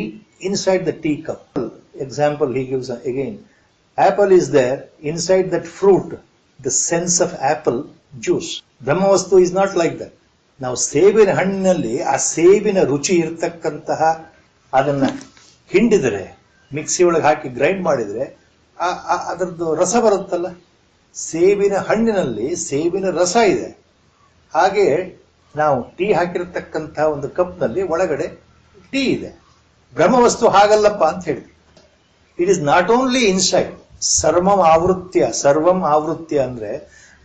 inside the teacup. Example he gives again. Apple is there inside that fruit. The sense of apple juice. Brahmavastu is not like that. ನಾವು ಸೇಬಿನ ಹಣ್ಣಿನಲ್ಲಿ ಆ ಸೇಬಿನ ರುಚಿ ಇರ್ತಕ್ಕಂತಹ ಅದನ್ನ ಹಿಂಡಿದರೆ ಮಿಕ್ಸಿ ಒಳಗೆ ಹಾಕಿ ಗ್ರೈಂಡ್ ಮಾಡಿದ್ರೆ ಅದರದ್ದು ರಸ ಬರುತ್ತಲ್ಲ. ಸೇಬಿನ ಹಣ್ಣಿನಲ್ಲಿ ಸೇಬಿನ ರಸ ಇದೆ. ಹಾಗೆ ನಾವು ಟೀ ಹಾಕಿರತಕ್ಕಂತಹ ಒಂದು ಕಪ್ನಲ್ಲಿ ಒಳಗಡೆ ಟೀ ಇದೆ. ಬ್ರಹ್ಮವಸ್ತು ಹಾಗಲ್ಲಪ್ಪ ಅಂತ ಹೇಳಿದ್ವಿ. It is not only inside. ಸರ್ವಂ ಆವೃತ್ಯ ಅಂದ್ರೆ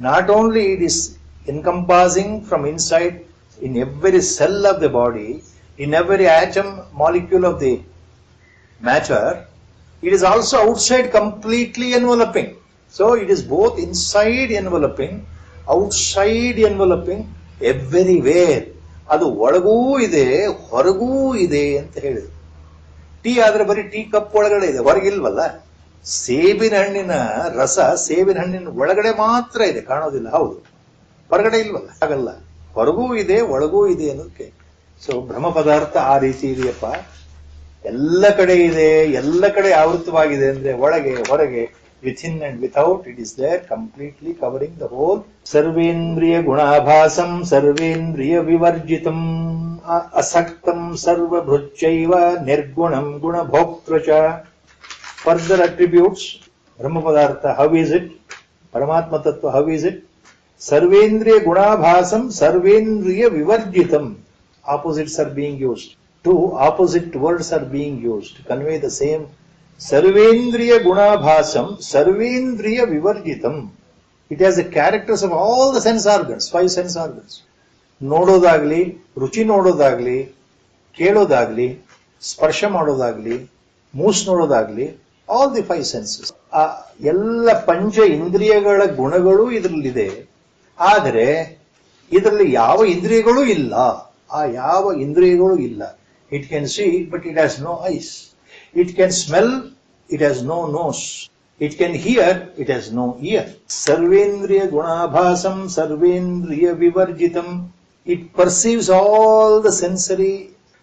not only it is encompassing from inside in every cell of the body, in every atom molecule of the matter, it is also outside completely enveloping. So it is both inside enveloping, outside enveloping, everywhere. ಅದು ಒಳಗೂ ಇದೆ ಹೊರಗೂ ಇದೆ ಅಂತ ಹೇಳಿದ್ರು. ಟೀ ಆದ್ರೆ ಬರೀ ಟೀ ಕಪ್ ಒಳಗಡೆ ಇದೆ, ಹೊರಗಿಲ್ವಲ್ಲ. ಸೇಬಿನ ಹಣ್ಣಿನ ರಸ ಸೇಬಿನ ಹಣ್ಣಿನ ಒಳಗಡೆ ಮಾತ್ರ ಇದೆ, ಕಾಣೋದಿಲ್ಲ. ಹೌದು, ಹೊರಗಡೆ ಇಲ್ವಲ್ಲ, ಹಾಗಲ್ಲ, ಹೊರಗೂ ಇದೆ ಒಳಗೂ ಇದೆ ಅನ್ನೋದಕ್ಕೆ. ಸೊ ಬ್ರಹ್ಮ ಪದಾರ್ಥ ಆ ರೀತಿ ಇದೆಯಪ್ಪ, ಎಲ್ಲ ಕಡೆ ಇದೆ, ಎಲ್ಲ ಕಡೆ ಆವೃತವಾಗಿದೆ ಅಂದ್ರೆ ಒಳಗೆ ಹೊರಗೆ, within and without, it is there completely covering the whole. ಸರ್ವೇಂದ್ರಿಯ ಗುಣಾಭಾಸಂ ಸರ್ವೇಂದ್ರಿಯ ವಿವರ್ಜಿತಂ ಅಸಕ್ತಂ ಸರ್ವಭೃಚ್ಚೈವ ನಿರ್ಗುಣಂ ಗುಣಭೋಕ್ತೃ ಚ. ಫರ್ದರ್ ಅಟ್ರಿಬ್ಯೂಟ್ಸ್ ಬ್ರಹ್ಮ ಪದಾರ್ಥ, ಹೌ ಈಸ್ ಇಟ್? ಪರಮಾತ್ಮ ತತ್ವ, how is it? Sarvendriya gunabhasam, sarvendriya vivarjitam. Opposites are being used. Two opposite words are being used to convey the same. Sarvendriya gunabhasam, sarvendriya vivarjitam. It has the characters of all the sense organs, 5 sense organs. ನೋಡೋದಾಗ್ಲಿ, ರುಚಿ ನೋಡೋದಾಗ್ಲಿ, ಕೇಳೋದಾಗ್ಲಿ, ಸ್ಪರ್ಶ ಮಾಡೋದಾಗ್ಲಿ, ಮೂಸ್ ನೋಡೋದಾಗ್ಲಿ, all the 5 senses. ಆ ಎಲ್ಲ ಪಂಚ ಇಂದ್ರಿಯಗಳ ಗುಣಗಳು ಇದರಲ್ಲಿದೆ. ಆದರೆ ಇದರಲ್ಲಿ ಯಾವ ಇಂದ್ರಿಯಗಳು ಇಲ್ಲ. ಆ ಯಾವ ಇಂದ್ರಿಯಗಳು ಇಲ್ಲ. It can see but it has no eyes. It can smell, it has no nose. It can hear, it has no ear. ಸರ್ವೇಂದ್ರಿಯ ಗುಣಾಭಾಸಂ ಸರ್ವೇಂದ್ರಿಯ ವಿವರ್ಜಿತಂ. It perceives all the sensory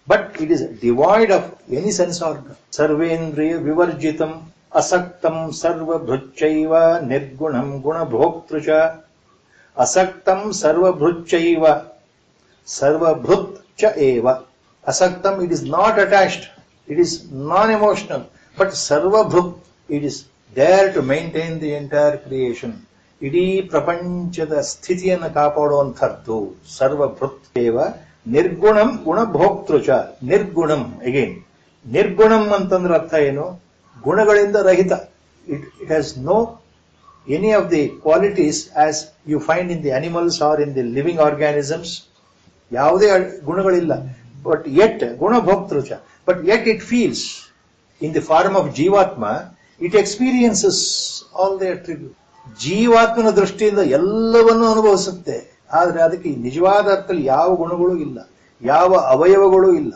but it is devoid of any sense organ. Sarvendriya vivarjitam asaktam sarva bhrutchaiva nirgunam gunabhoktru cha. Asaktam sarva bhrutchaiva sarva bhrut cha eva. Asaktam, it is not attached, it is non-emotional, but sarva bhrut, it is there to maintain the entire creation. Idī prapanchada sthitiyanna kaapaduvanthaddu sarva bhrut eva. ನಿರ್ಗುಣಂ ಗುಣಭೋಕ್ತೃಚ. ನಿರ್ಗುಣಂ, ಅಗೇನ್ ನಿರ್ಗುಣಂ ಅಂತಂದ್ರೆ ಅರ್ಥ ಏನು? ಗುಣಗಳಿಂದ ರಹಿತ. It has no any of the qualities as you find in the animals or in the living organisms. ಯಾವುದೇ ಗುಣಗಳಿಲ್ಲ. ಬಟ್ ಯಟ್ ಗುಣಭೋಕ್ತೃಚ, but yet it feels in the form of jivatma. It experiences all the attribute. ಜೀವಾತ್ಮನ ದೃಷ್ಟಿಯಿಂದ ಎಲ್ಲವನ್ನೂ ಅನುಭವಿಸುತ್ತೆ. ಆದ್ರೆ ಅದಕ್ಕೆ ನಿಜವಾದ ಅರ್ಥದಲ್ಲಿ ಯಾವ ಗುಣಗಳು ಇಲ್ಲ, ಯಾವ ಅವಯವಗಳು ಇಲ್ಲ,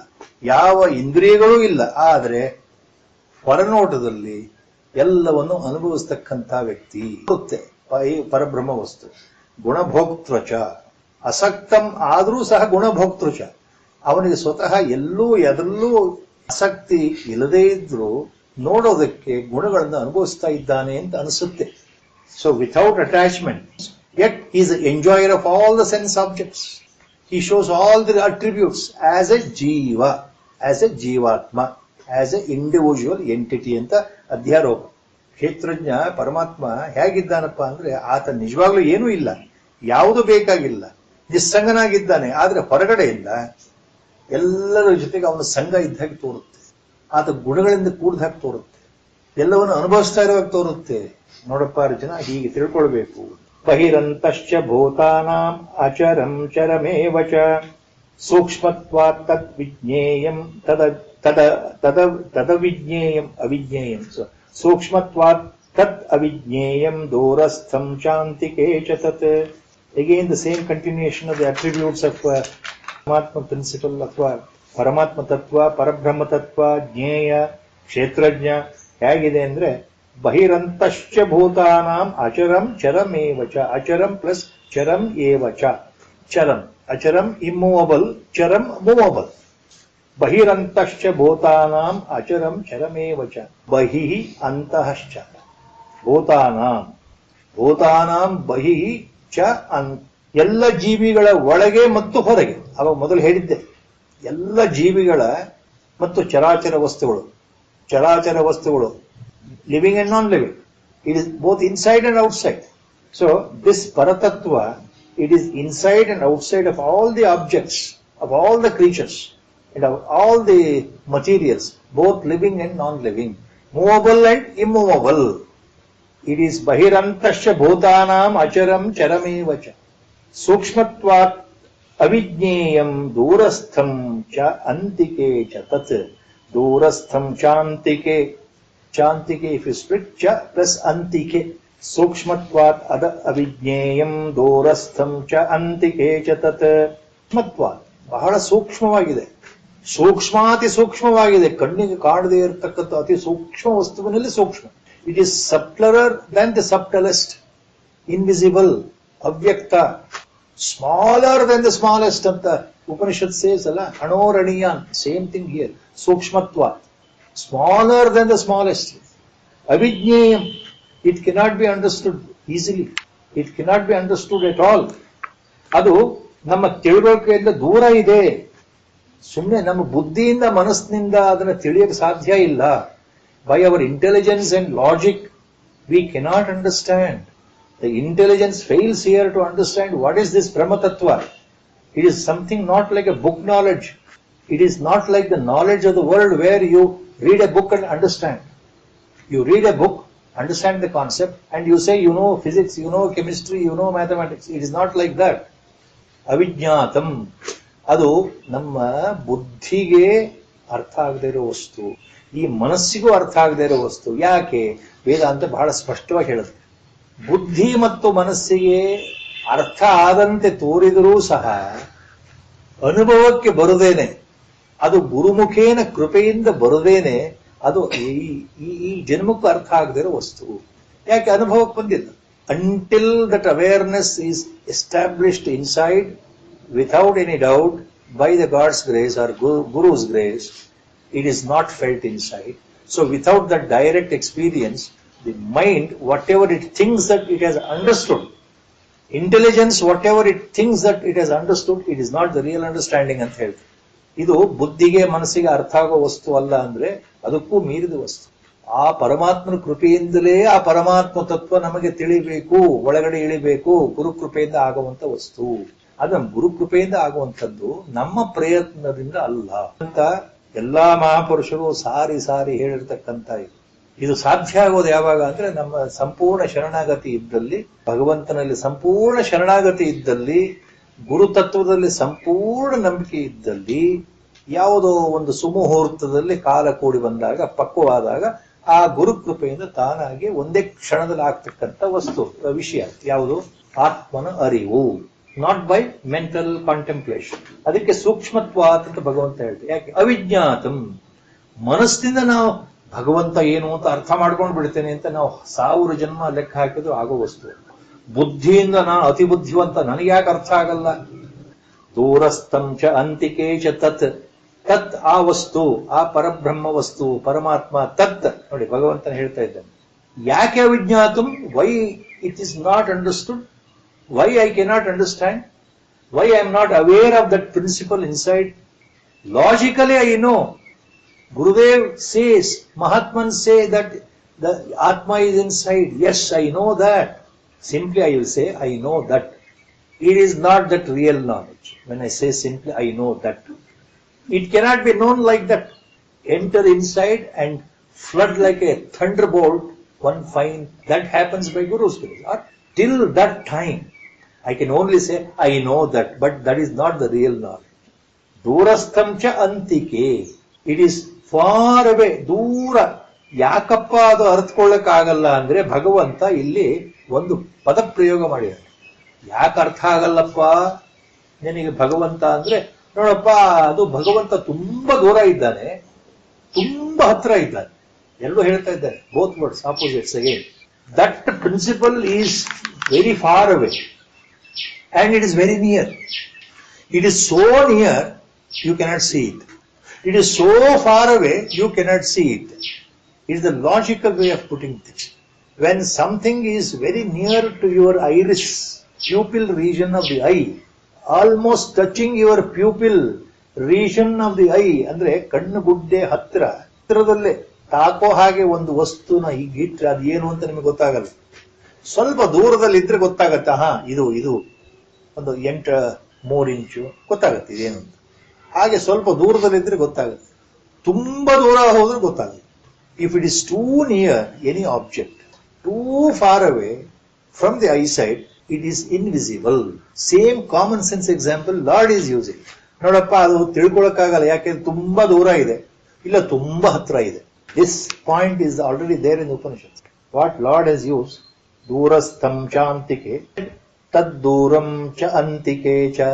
ಯಾವ ಇಂದ್ರಿಯಗಳೂ ಇಲ್ಲ. ಆದರೆ ಹೊರನೋಟದಲ್ಲಿ ಎಲ್ಲವನ್ನು ಅನುಭವಿಸ್ತಕ್ಕಂಥ ವ್ಯಕ್ತಿ ಪರಬ್ರಹ್ಮ ವಸ್ತು. ಗುಣಭೋಕ್ತೃಚ. ಅಸಕ್ತಂ ಆದರೂ ಸಹ ಗುಣಭೋಕ್ತೃಚ. ಅವನಿಗೆ ಸ್ವತಃ ಎಲ್ಲೂ ಎದರಲ್ಲೂ ಆಸಕ್ತಿ ಇಲ್ಲದೇ ಇದ್ರೂ ನೋಡೋದಕ್ಕೆ ಗುಣಗಳನ್ನು ಅನುಭವಿಸ್ತಾ ಇದ್ದಾನೆ ಅಂತ ಅನಿಸುತ್ತೆ. So without attachment, yet he is the enjoyer of all the sense objects. He shows all the attributes as a jiva, as a jivatma, as a individual entity ಅಂತ ಅಧ್ಯಾರೋಪ. ಕ್ಷೇತ್ರಜ್ಞ ಪರಮಾತ್ಮ ಹೇಗಿದ್ದಾನಪ್ಪ ಅಂದ್ರೆ ಆತ ನಿಜವಾಗ್ಲೂ ಏನೂ ಇಲ್ಲ, ಯಾವುದು ಬೇಕಾಗಿಲ್ಲ, ನಿಸ್ಸಂಗನಾಗಿದ್ದಾನೆ. ಆದ್ರೆ ಹೊರಗಡೆ ಇಲ್ಲ, ಎಲ್ಲರ ಜೊತೆಗೆ ಅವನ ಸಂಘ ಇದ್ದಾಗಿ ತೋರುತ್ತೆ. ಆತ ಗುಣಗಳಿಂದ ಕೂಡಿದಾಗ ತೋರುತ್ತೆ, ಎಲ್ಲವನ್ನು ಅನುಭವಿಸ್ತಾ ಇರುವಾಗ ತೋರುತ್ತೆ. ನೋಡಪ್ಪ ಅರ್ಜುನ, ಹೀಗೆ ತಿಳ್ಕೊಳ್ಬೇಕು. ಬಹಿರಂತಶ್ಚ ಭೂತಾನಾಂ ಅಚರಂ ಚರಮೇವ ಚ ಸೂಕ್ಷ್ಮತ್ವಾತ್ ತದ್ ವಿಜ್ಞೇಯಂ tadavijneyam avidneyam. So sukshmatvat tat avidneyam durastham chantike chatat. Again the same continuation of the attributes of Paramatma principle of Paramatma Tattva, Parabrahma Tattva, Jnaya, Kshetrajna. ಹೇಗಿದೆ ಅಂದ್ರೆ ಬಹಿರಂತಶ್ಚ ಭೂತಾನಾಂ ಅಚರಂ ಚರಮೇವಚ. ಅಚರಂ ಪ್ಲಸ್ ಚರಂ ಏವಚ. ಚರಂ ಅಚರಂ ಇಮ್ಮೂವಬಲ್, ಚರಂ ಮೂವಬಲ್. ಬಹಿರಂತಶ್ಚ ಭೂತಾನಾಂ ಅಚರಂ ಚರಮೇವಚ. ಬಹಿಃ ಅಂತಶ್ಚ ಭೂತಾನಾಂ. ಭೂತಾನಾಂ ಬಹಿಃ ಚ ಅಂತ. ಎಲ್ಲ ಜೀವಿಗಳ ಒಳಗೆ ಮತ್ತು ಹೊರಗೆ. ಅವಾಗ ಮೊದಲು ಹೇಳಿದ್ದೆ, ಎಲ್ಲ ಜೀವಿಗಳ ಮತ್ತು ಚರಾಚರ ವಸ್ತುಗಳು, ಚರಾಚರ ವಸ್ತುಗಳು, living and non-living. It is both inside and outside. So this Paratattva, it is inside and outside of all the objects, of all the creatures, and of all the materials, both living and non-living, movable and immovable. It is Bahirantasya Bhutanam Acharam Charamevacha. Sukshmatvat Avidneyam Durastham Cha Antike Cha Tat. Durastham Chantike. Chantike, if you split cha plus antike. Sukshmatvat ada avidneyam durastham cha antike cha tat. Sukshmatvat ಬಹಳ ಸೂಕ್ಷ್ಮವಾಗಿದೆ. ಸೂಕ್ಷ್ಮಾತಿ ಸೂಕ್ಷ್ಮವಾಗಿದೆ. ಕಣ್ಣಿಗೆ ಕಾಣದೇ ಇರತಕ್ಕಂಥ ಅತಿ ಸೂಕ್ಷ್ಮ ವಸ್ತುವಿನಲ್ಲಿ ಸೂಕ್ಷ್ಮ. It is subtler than the subtlest. Invisible, ಅವ್ಯಕ್ತ. ಸ್ಮಾಲರ್ ದನ್ ದ ಸ್ಮಾಲೆಸ್ಟ್ ಅಂತ ಉಪನಿಷತ್ ಸೇಸ್ ಅಲ್ಲ. ಅಣೋರಣೀಯಾನ್. Same thing here. ಸೂಕ್ಷ್ಮತ್ವ. Smaller than the smallest. Avidneyam. It cannot be understood easily. It cannot be understood at all. ಅದು ನಮ್ಮ ತಿಳುವಳಿಕೆಯಿಂದ ದೂರ ಇದೆ. ಸುಮ್ಮನೆ ನಮ್ಮ ಬುದ್ಧಿಯಿಂದ ಮನಸ್ಸಿನಿಂದ ಅದನ್ನು ತಿಳಿಯಕ್ಕೆ ಸಾಧ್ಯ ಇಲ್ಲ. By our intelligence and logic, we cannot understand. The intelligence fails here to understand what is this Brahma Tattva. It is something not like a book knowledge. It is not like the knowledge of the world where you read a book and understand. You read a book, understand the concept, and you say you know physics, you know chemistry, you know mathematics. It is not like that. Avijñātam. ಅದು ನಮ್ಮ ಬುದ್ಧಿಗೆ ಅರ್ಥ ಆಗದೇ ಇರೋ ವಸ್ತು, ಈ ಮನಸ್ಸಿಗೂ ಅರ್ಥ ಆಗದೇ ಇರೋ ವಸ್ತು. ಯಾಕೆ? ವೇದಾಂತ ಬಹಳ ಸ್ಪಷ್ಟವಾಗಿ ಹೇಳುತ್ತೆ. ಬುದ್ಧಿ ಮತ್ತು ಮನಸ್ಸಿಗೆ ಅರ್ಥ ಆದಂತೆ ತೋರಿದರೂ ಸಹ ಅನುಭವಕ್ಕೆ ಬರುದೇನೆ, ಅದು ಗುರುಮುಖೇನ ಕೃಪೆಯಿಂದ ಬರುದೇನೆ, ಅದು ಈ ಜನ್ಮಕ್ಕೂ ಅರ್ಥ ಆಗದಿರೋ ವಸ್ತು. ಯಾಕೆ? ಅನುಭವಕ್ಕೆ ಬಂದಿಲ್ಲ. Until that awareness is established inside without any doubt by the God's grace or Guru's grace, it is not felt inside. So without that direct experience, the mind, whatever it thinks that it has understood, intelligence, whatever it thinks that it has understood, it is not the real understanding ಅಂತ ಹೇಳ್ತಾರೆ. ಇದು ಬುದ್ಧಿಗೆ ಮನಸ್ಸಿಗೆ ಅರ್ಥ ಆಗೋ ವಸ್ತು ಅಲ್ಲ ಅಂದ್ರೆ ಅದಕ್ಕೂ ಮೀರಿದ ವಸ್ತು. ಆ ಪರಮಾತ್ಮನ ಕೃಪೆಯಿಂದಲೇ ಆ ಪರಮಾತ್ಮ ತತ್ವ ನಮಗೆ ತಿಳಿಬೇಕು, ಒಳಗಡೆ ಇಳಿಬೇಕು. ಗುರುಕೃಪೆಯಿಂದ ಆಗುವಂತ ವಸ್ತು. ಅದು ಗುರುಕೃಪೆಯಿಂದ ಆಗುವಂಥದ್ದು, ನಮ್ಮ ಪ್ರಯತ್ನದಿಂದ ಅಲ್ಲ ಅಂತ ಎಲ್ಲಾ ಮಹಾಪುರುಷರು ಸಾರಿ ಸಾರಿ ಹೇಳಿರ್ತಕ್ಕಂಥ ಇದು ಸಾಧ್ಯ ಆಗೋದು ಯಾವಾಗ ಅಂದ್ರೆ ನಮ್ಮ ಸಂಪೂರ್ಣ ಶರಣಾಗತಿ ಇದ್ದಲ್ಲಿ, ಭಗವಂತನಲ್ಲಿ ಸಂಪೂರ್ಣ ಶರಣಾಗತಿ ಇದ್ದಲ್ಲಿ, ಗುರುತತ್ವದಲ್ಲಿ ಸಂಪೂರ್ಣ ನಂಬಿಕೆ ಇದ್ದಲ್ಲಿ, ಯಾವುದೋ ಒಂದು ಸುಮುಹೂರ್ತದಲ್ಲಿ ಕಾಲ ಕೂಡಿ ಬಂದಾಗ, ಪಕ್ವವಾದಾಗ ಆ ಗುರುಕೃಪೆಯಿಂದ ತಾನಾಗಿ ಒಂದೇ ಕ್ಷಣದಲ್ಲಿ ಆಗ್ತಕ್ಕಂಥ ವಸ್ತು ವಿಷಯ ಯಾವುದು? ಆತ್ಮನ ಅರಿವು. Not by mental contemplation. ಅದಕ್ಕೆ ಸೂಕ್ಷ್ಮತ್ವ ಅಂತ ಭಗವಂತ ಹೇಳ್ತಾರೆ. ಯಾಕೆ? ಅವಿಜ್ಞಾತಂ. ಮನಸ್ಸಿನಿಂದ ನಾವು ಭಗವಂತ ಏನು ಅಂತ ಅರ್ಥ ಮಾಡ್ಕೊಂಡು ಬಿಡ್ತೇನೆ ಅಂತ ನಾವು 1000 ಜನ್ಮ ಲೆಕ್ಕ ಹಾಕಿದ್ರು ಆಗೋ ವಸ್ತು. ಬುದ್ಧಿಯಿಂದ ನಾನು ಅತಿ ಬುದ್ಧಿವಂತ, ನನಗೆ ಯಾಕೆ ಅರ್ಥ ಆಗಲ್ಲ? ದೂರಸ್ಥಂ ಚ ಅಂತಿಕೆ ಚ ತತ್. ತತ್ ಆ ವಸ್ತು, ಆ ಪರಬ್ರಹ್ಮ ವಸ್ತು, ಪರಮಾತ್ಮ ತತ್. ನೋಡಿ ಭಗವಂತನ ಹೇಳ್ತಾ ಇದ್ದಾನೆ. ಯಾಕೆ ಅವಿಜ್ಞಾತಂ? Why it is not understood? Why I cannot understand? Why I am not aware of that principle inside? Logically I know. Gurudev says, Mahatmans say that the Atma is inside. Yes, I know that. Simply I will say, I know that. It is not that real knowledge. When I say simply, I know that. It cannot be known like that. Enter inside and flood like a thunderbolt, one fine. That happens by Guru's grace. Or till that time, I can only say, I know that, but that is not the real knowledge. Durastham cha antike. It is far away, ದೂರ. ಯಾಕಪ್ಪ ಅದು ಅರ್ಥಕೊಳ್ಳಕ್ಕಾಗಲ್ಲ ಅಂದ್ರೆ ಭಗವಂತ ಇಲ್ಲಿ ಒಂದು ಪದ ಪ್ರಯೋಗ ಮಾಡಿದ್ದಾರೆ. ಯಾಕೆ ಅರ್ಥ ಆಗಲ್ಲಪ್ಪ ನಿನಗೆ ಭಗವಂತ ಅಂದ್ರೆ, ನೋಡಪ್ಪ ಅದು ಭಗವಂತ ತುಂಬಾ ದೂರ ಇದ್ದಾನೆ, ತುಂಬಾ ಹತ್ರ ಇದ್ದಾನೆ. ಎಲ್ಲರೂ ಹೇಳ್ತಾ ಇದ್ದಾರೆ, both words opposites again. That principle is very far away and it is very near. It is so near you cannot see it. It is so far away you cannot see it. It is the logical way of putting things. When something is very near to your iris, pupil region of the eye, almost touching your pupil region of the eye, ಅಂದ್ರೆ ಕಣ್ಣು ಗುಡ್ಡೆ ಹತ್ತಿರದಲ್ಲೇ ತಾಕೋ ಹಾಗೆ ಒಂದು ವಸ್ತುನ ಹೀಗಿಟ್ರೆ ಅದು ಏನು ಅಂತ ನಿಮಗೆ ಗೊತ್ತಾಗಲ್ಲ. ಸ್ವಲ್ಪ ದೂರದಲ್ಲಿ ಇದ್ರೆ ಗೊತ್ತಾಗತ್ತೆ, ಇದು ಒಂದು 3 ಇಂಚು ಗೊತ್ತಾಗುತ್ತೆ ಇದೇನು ಅಂತ. ಹಾಗೆ ಸ್ವಲ್ಪ ದೂರದಲ್ಲಿದ್ರೆ ಗೊತ್ತಾಗುತ್ತೆ, ತುಂಬಾ ದೂರ ಹೋದ್ರೆ ಗೊತ್ತಾಗುತ್ತೆ. If it is two near any object, two far away from the eyesight, it is invisible. Same common sense example lord is using. ನೋಡಪ್ಪ ಅದು ತಿಳ್ಕೊಳಕ್ಕಾಗಲ್ಲ, ಯಾಕೆಂದ್ರೆ ತುಂಬಾ ದೂರ ಇದೆ, ಇಲ್ಲ ತುಂಬಾ ಹತ್ರ ಇದೆ. This point is already there in Upanishad. What lord has use, ದೂರಸ್ಥಂ ಚಾಂತಿಕೆ ತದ್ದೂರಂ ಚ ಅಂತಿಕೆ ಚ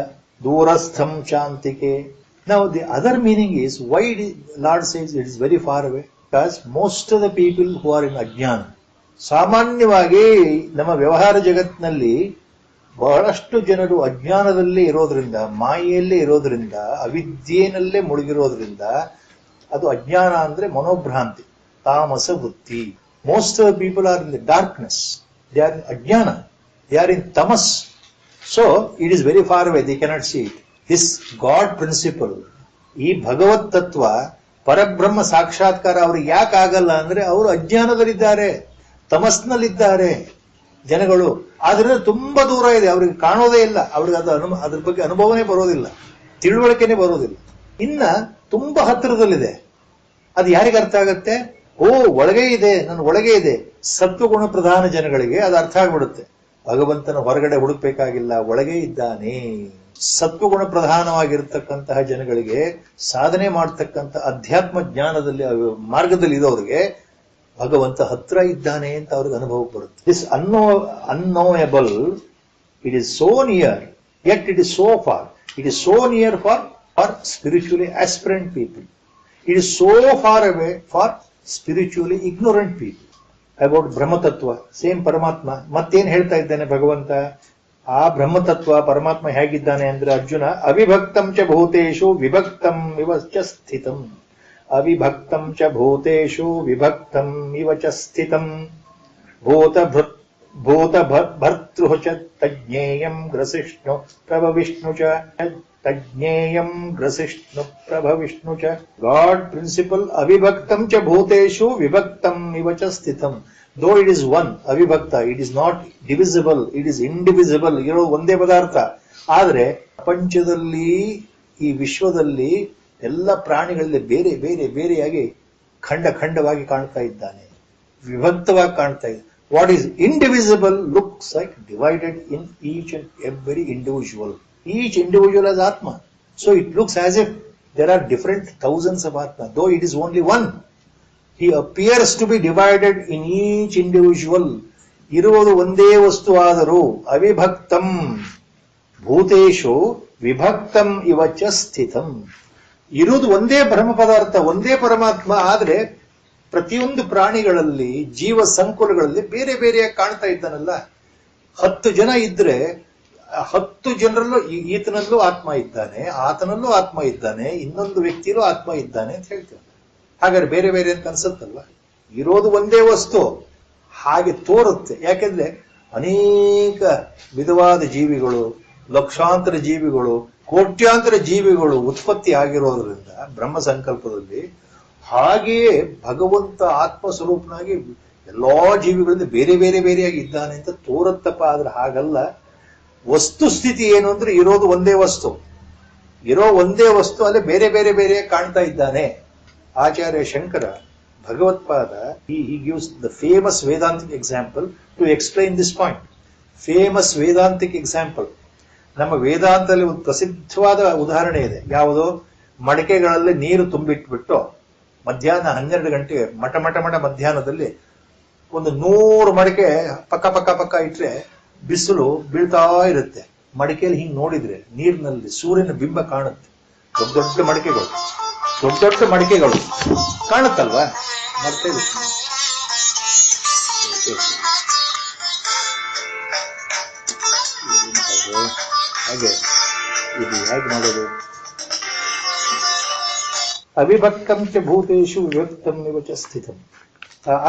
ದೂರಸ್ಥಂ ಚಾಂತಿಕೆ. Now the other meaning is, why Lord says it is very far away? Because most of the people who are in ಅಜ್ಞಾನ, ಸಾಮಾನ್ಯವಾಗಿ ನಮ್ಮ ವ್ಯವಹಾರ ಜಗತ್ತಿನಲ್ಲಿ ಬಹಳಷ್ಟು ಜನರು ಅಜ್ಞಾನದಲ್ಲೇ ಇರೋದ್ರಿಂದ, ಮಾಯೆಯಲ್ಲೇ ಇರೋದ್ರಿಂದ, ಅವಿದ್ಯೆಯಲ್ಲೇ ಮುಳುಗಿರೋದ್ರಿಂದ, ಅದು ಅಜ್ಞಾನ ಅಂದ್ರೆ ಮನೋಭ್ರಾಂತಿ, ತಾಮಸ ವೃತ್ತಿ. Most of the people are in the darkness, they are in ಅಜ್ಞಾನ, they are in tamas. So it is very far away, they cannot see it. This God principle, ಈ ಭಗವತ್ ತತ್ವ, ಪರಬ್ರಹ್ಮ ಸಾಕ್ಷಾತ್ಕಾರ ಅವ್ರಿಗೆ ಯಾಕೆ ಆಗಲ್ಲ ಅಂದ್ರೆ ಅವರು ಅಜ್ಞಾನದಲ್ಲಿದ್ದಾರೆ, ತಮಸ್ನಲ್ಲಿದ್ದಾರೆ ಜನಗಳು. ಆದ್ರೆ ತುಂಬಾ ದೂರ ಇದೆ, ಅವ್ರಿಗೆ ಕಾಣೋದೇ ಇಲ್ಲ, ಅವ್ರಿಗೆ ಅದ್ರ ಬಗ್ಗೆ ಅನುಭವನೇ ಬರೋದಿಲ್ಲ, ತಿಳುವಳಿಕೆನೇ ಬರೋದಿಲ್ಲ. ಇನ್ನ ತುಂಬಾ ಹತ್ತಿರದಲ್ಲಿದೆ, ಅದು ಯಾರಿಗೆ ಅರ್ಥ ಆಗತ್ತೆ? ಒಳಗೆ ಇದೆ, ನನ್ನ ಒಳಗೆ ಇದೆ. ಸತ್ವಗುಣ ಪ್ರಧಾನ ಜನಗಳಿಗೆ ಅದು ಅರ್ಥ ಆಗ್ಬಿಡುತ್ತೆ. ಭಗವಂತನ ಹೊರಗಡೆ ಹುಡುಕ್ಬೇಕಾಗಿಲ್ಲ, ಒಳಗೆ ಇದ್ದಾನೆ. ಸತ್ವಗುಣ ಪ್ರಧಾನವಾಗಿರ್ತಕ್ಕಂತಹ ಜನಗಳಿಗೆ, ಸಾಧನೆ ಮಾಡತಕ್ಕಂಥ ಅಧ್ಯಾತ್ಮ ಜ್ಞಾನದಲ್ಲಿ ಮಾರ್ಗದಲ್ಲಿ ಇರೋರಿಗೆ ಭಗವಂತ ಹತ್ರ ಇದ್ದಾನೆ ಅಂತ ಅವ್ರಿಗೆ ಅನುಭವಕ್ಕೆ ಬರುತ್ತೆ. This unknowable, it is so near, yet it is so far. It is so near for spiritually aspirant people. It is so far away for spiritually ignorant people. About ಬ್ರಹ್ಮತತ್ವ, ಸೇಮ್ ಪರಮಾತ್ಮ. ಮತ್ತೇನ್ ಹೇಳ್ತಾ ಇದ್ದಾನೆ ಭಗವಂತ? ಆ ಬ್ರಹ್ಮತತ್ವ ಪರಮಾತ್ಮ ಹೇಗಿದ್ದಾನೆ ಅಂದ್ರೆ, ಅರ್ಜುನ ಅವಿಭಕ್ತಂ ಚ ಭೂತೇಷು ವಿಭಕ್ತಂ ಇವ ಚ ಸ್ಥಿತಂ, ಅವಿಭಕ್ತಂ ಚ ಭೂತೇಷು ವಿಭಕ್ತಂ ಇವ ಚ ಸ್ಥಿತಂ, ಭೂತ ಭರ್ತೃ ಚ ತಜ್ಞೇಯಂ ಗ್ರಸಿಷ್ಣು ಪ್ರಭವಿಷ್ಣು ಚ ತಜ್ಞೇಯಂ ಗ್ರಸಿಷ್ಣು ಪ್ರಭವಿಷ್ಣು ಚ. ಗಾಡ್ ಪ್ರಿನ್ಸಿಪಲ್ ಅವಿಭಕ್ತಂ ಚ ಭೂತೇಷು ವಿಭಕ್ತಂ ಇವ ಚ ಸ್ಥಿತಂ. Though it is one, ಅವಿಭಕ್ತ, it is not divisible, it is indivisible, ಇರೋ ಒಂದೇ ಪದಾರ್ಥ. ಆದ್ರೆ ಪ್ರಪಂಚದಲ್ಲಿ, ಈ ವಿಶ್ವದಲ್ಲಿ ಎಲ್ಲ ಪ್ರಾಣಿಗಳಲ್ಲಿ ಬೇರೆ ಬೇರೆ ಬೇರೆಯಾಗಿ ಖಂಡವಾಗಿ ಕಾಣ್ತಾ ಇದ್ದಾನೆ, ವಿಭಕ್ತವಾಗಿ ಕಾಣ್ತಾ ಇದೆ. What is indivisible looks like divided in each and every individual. Each individual has Atma. So it looks as if there are different thousands of Atma, though it is only one. He appears to be divided in each individual. ಇರುವುದು ಒಂದೇ ವಸ್ತು ಆದರೂ ಅವಿಭಕ್ತಂ ಭೂತೇಷು ವಿಭಕ್ತಂ ಇವ ಚ ಸ್ಥಿತಂ. ಇರುವುದು ಒಂದೇ ಬ್ರಹ್ಮ ಪದಾರ್ಥ, ಒಂದೇ ಪರಮಾತ್ಮ. ಆದ್ರೆ ಪ್ರತಿಯೊಂದು ಪ್ರಾಣಿಗಳಲ್ಲಿ, ಜೀವ ಸಂಕುಲಗಳಲ್ಲಿ ಬೇರೆ ಬೇರೆಯಾಗಿ ಕಾಣ್ತಾ ಇದ್ದಾನಲ್ಲ. 10 ಜನ ಇದ್ರೆ 10 ಜನರಲ್ಲೂ ಈತನಲ್ಲೂ ಆತ್ಮ ಇದ್ದಾನೆ, ಆತನಲ್ಲೂ ಆತ್ಮ ಇದ್ದಾನೆ, ಇನ್ನೊಂದು ವ್ಯಕ್ತಿಯಲ್ಲೂ ಆತ್ಮ ಇದ್ದಾನೆ ಅಂತ ಹೇಳ್ತೇವೆ. ಹಾಗಾದ್ರೆ ಬೇರೆ ಬೇರೆ ಅಂತ ಅನ್ಸುತ್ತಲ್ವ? ಇರೋದು ಒಂದೇ ವಸ್ತು, ಹಾಗೆ ತೋರುತ್ತೆ. ಯಾಕೆಂದ್ರೆ ಅನೇಕ ವಿಧವಾದ ಜೀವಿಗಳು, ಲಕ್ಷಾಂತರ ಜೀವಿಗಳು, ಕೋಟ್ಯಾಂತರ ಜೀವಿಗಳು ಉತ್ಪತ್ತಿ ಆಗಿರೋದ್ರಿಂದ ಬ್ರಹ್ಮ ಸಂಕಲ್ಪದಲ್ಲಿ, ಹಾಗೆಯೇ ಭಗವಂತ ಆತ್ಮ ಸ್ವರೂಪನಾಗಿ ಎಲ್ಲಾ ಜೀವಿಗಳಿಂದ ಬೇರೆ ಬೇರೆ ಬೇರೆಯಾಗಿ ಇದ್ದಾನೆ ಅಂತ ತೋರುತ್ತಪ್ಪ. ಆದ್ರೆ ಹಾಗಲ್ಲ. ವಸ್ತು ಸ್ಥಿತಿ ಏನು ಅಂದ್ರೆ, ಇರೋದು ಒಂದೇ ವಸ್ತು, ಇರೋ ಒಂದೇ ವಸ್ತು, ಅಲ್ಲೇ ಬೇರೆ ಬೇರೆ ಬೇರೆ ಕಾಣ್ತಾ ಇದ್ದಾನೆ. ಆಚಾರ್ಯ Shankara Bhagavatpada, he gives the famous Vedantic example to explain this point. Famous Vedantic example. ನಮ್ಮ ವೇದಾಂತದಲ್ಲಿ ಒಂದು ಪ್ರಸಿದ್ಧವಾದ ಉದಾಹರಣೆ ಇದೆ. ಯಾವುದು? ಮಡಕೆಗಳಲ್ಲಿ ನೀರು ತುಂಬಿಟ್ಬಿಟ್ಟು ಮಧ್ಯಾಹ್ನ 12 ಗಂಟೆಗೆ ಮಠ ಮಧ್ಯಾಹ್ನದಲ್ಲಿ ಒಂದು 100 ಮಡಿಕೆ ಪಕ್ಕ ಇಟ್ರೆ ಬಿಸಿಲು ಬೀಳ್ತಾ ಇರುತ್ತೆ. ಮಡಿಕೆಯಲ್ಲಿ ಹಿಂಗ್ ನೋಡಿದ್ರೆ ನೀರಿನಲ್ಲಿ ಸೂರ್ಯನ ಬಿಂಬ ಕಾಣುತ್ತೆ. ದೊಡ್ಡ ಮಡಿಕೆಗಳು ಕಾಣುತ್ತಲ್ವಾ? ಮತ್ತೆ ಹಾಗೆ ಇದು ಹೇಗೆ ಮಾಡೋದು? ಅವಿಭಕ್ತಂ ಚ ಭೂತೇಷು ವಿಭಕ್ತಂ ಇವ ಚ ಸ್ಥಿತಂ.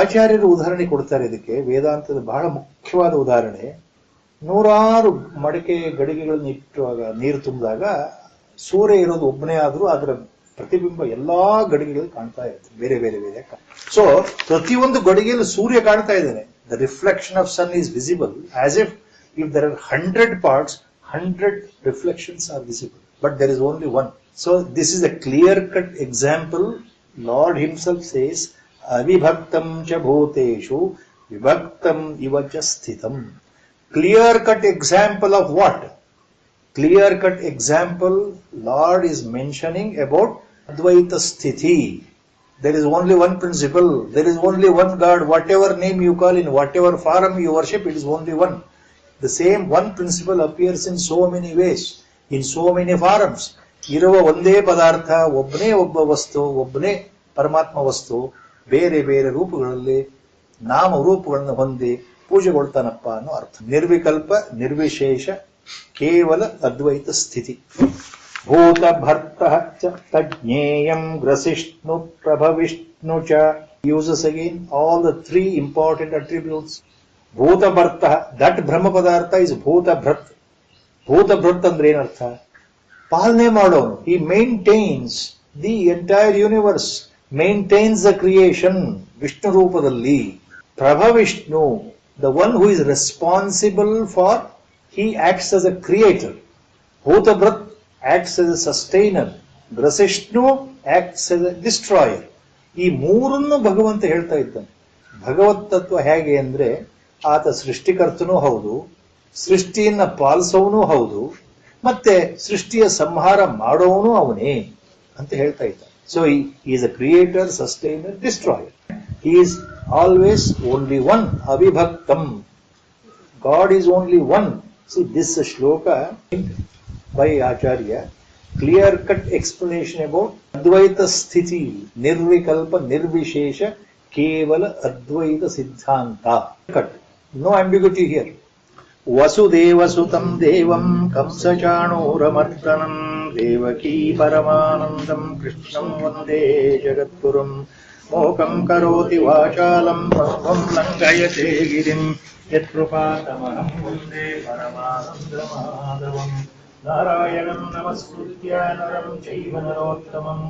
ಆಚಾರ್ಯರು ಉದಾಹರಣೆ ಕೊಡ್ತಾರೆ ಇದಕ್ಕೆ. ವೇದಾಂತದ ಬಹಳ ಮುಖ್ಯವಾದ ಉದಾಹರಣೆ. 100 ಮಡಿಕೆ ಗಡಿಗೆಗಳನ್ನು ಇಟ್ಟುವಾಗ ನೀರು ತುಂಬಿದಾಗ ಸೂರ್ಯ ಇರೋದು ಒಬ್ಬನೇ ಆದ್ರೂ ಅದರ ಪ್ರತಿಬಿಂಬ ಎಲ್ಲಾ ಗಡಿಗೆಗಳು ಕಾಣ್ತಾ ಇರುತ್ತೆ, ಬೇರೆ ಬೇರೆ. ಸೊ ಪ್ರತಿಯೊಂದು ಗಡಿಗೆಯಲ್ಲೂ ಸೂರ್ಯ ಕಾಣ್ತಾ ಇದ್ದಾನೆ. The reflection of sun is visible as if there are 100 parts, 100 reflections are visible, but there is only one. So this is a clear-cut example. Lord himself says, avibhaktam cha bhuteshu vibhaktam iva cha sthitam. Clear-cut example of what? Clear-cut example Lord is mentioning about Advaita Sthiti. There is only one principle, there is only one God. Whatever name you call, in whatever form you worship, it is only one. The same one principle appears in so many ways, in so many forms. ಇರುವ ಒಂದೇ ಪದಾರ್ಥ, ಒಬ್ಬ ವಸ್ತು, ಒಬ್ಬನೇ ಪರಮಾತ್ಮ ವಸ್ತು, ಬೇರೆ ಬೇರೆ ರೂಪಗಳಲ್ಲಿ ನಾಮ ರೂಪಗಳನ್ನು ಹೊಂದಿ ಪೂಜೆಗೊಳ್ತಾನಪ್ಪ ಅನ್ನೋ ಅರ್ಥ. ನಿರ್ವಿಕಲ್ಪ ನಿರ್ವಿಶೇಷ ಕೇವಲ ಅದ್ವೈತ ಸ್ಥಿತಿ. ಭೂತ ಭರ್ತ ಚ ತಜ್ಞೇಯಂ ಗ್ರಸಿಷ್ಣು ಪ್ರಭವಿಷ್ಣು ಚ uses again all the 3 important attributes. ಭೂತ ಭರ್ತ, ದಟ್ ಬ್ರಹ್ಮ ಪದಾರ್ಥ ಇಸ್ ಭೂತ ಭೃತ್. ಭೂತ ಭೃತ್ ಅಂದ್ರೆ ಏನರ್ಥ? ಪಾಲನೆ ಮಾಡೋನು. he maintains the entire universe, maintains the creation. Vishnu ರೂಪದಲ್ಲಿ. ಪ್ರಭವಿಷ್ಣು, the one who is responsible for, he acts as a creator. ಭೂತ ಭೃತ್ acts as a sustainer. ಗ್ರಸಿಷ್ಣು acts as a destroyer. ಈ ಮೂರನ್ನು ಭಗವಂತ ಹೇಳ್ತಾ ಇದ್ದಾನೆ. ಭಗವತ್ ತತ್ವ ಹೇಗೆ ಅಂದ್ರೆ, ಆತ ಸೃಷ್ಟಿಕರ್ತನೂ ಹೌದು, ಸೃಷ್ಟಿಯನ್ನ ಪಾಲಿಸೋನು ಹೌದು, ಮತ್ತೆ ಸೃಷ್ಟಿಯ ಸಂಹಾರ ಮಾಡೋನು ಅವನೇ ಅಂತ ಹೇಳ್ತಾ ಇದ್ದ. So is a creator, sustainer, destroyer. He is always only one, ಅವಿಭಕ್ತಂ. God is only one. See this shloka by Acharya, clear cut explanation about Advaita ಸ್ಥಿತಿ, ನಿರ್ವಿಕಲ್ಪ ನಿರ್ವಿಶೇಷ ಕೇವಲ ಅದ್ವೈತ ಸಿದ್ಧಾಂತ. Cut, no ambiguity here. ವಸುದೇವಸುತಂ ದೇವಂ ಕಂಸಚಾಣೂರಮರ್ದನಂ ದೇವಕೀ ಪರಮಾನಂದಂ ಕೃಷ್ಣಂ ವಂದೇ ಜಗದ್ಗುರುಂ. ಮೋಕಂ ಕರೋತಿ ವಾಚಾಲಂ ಪಂಗಂ ಲಂಘಯತೆ ಗಿರಿಂ ಯತ್ಕೃಪಾತಮಹಂ ವಂದೇ ಪರಮಾನಂದಮಾಧವಂ. ನಾರಾಯಣಂ ನಮಸ್ಕೃತ್ಯ ನರಂ ಚೈವ ನರೋತ್ತಮಂ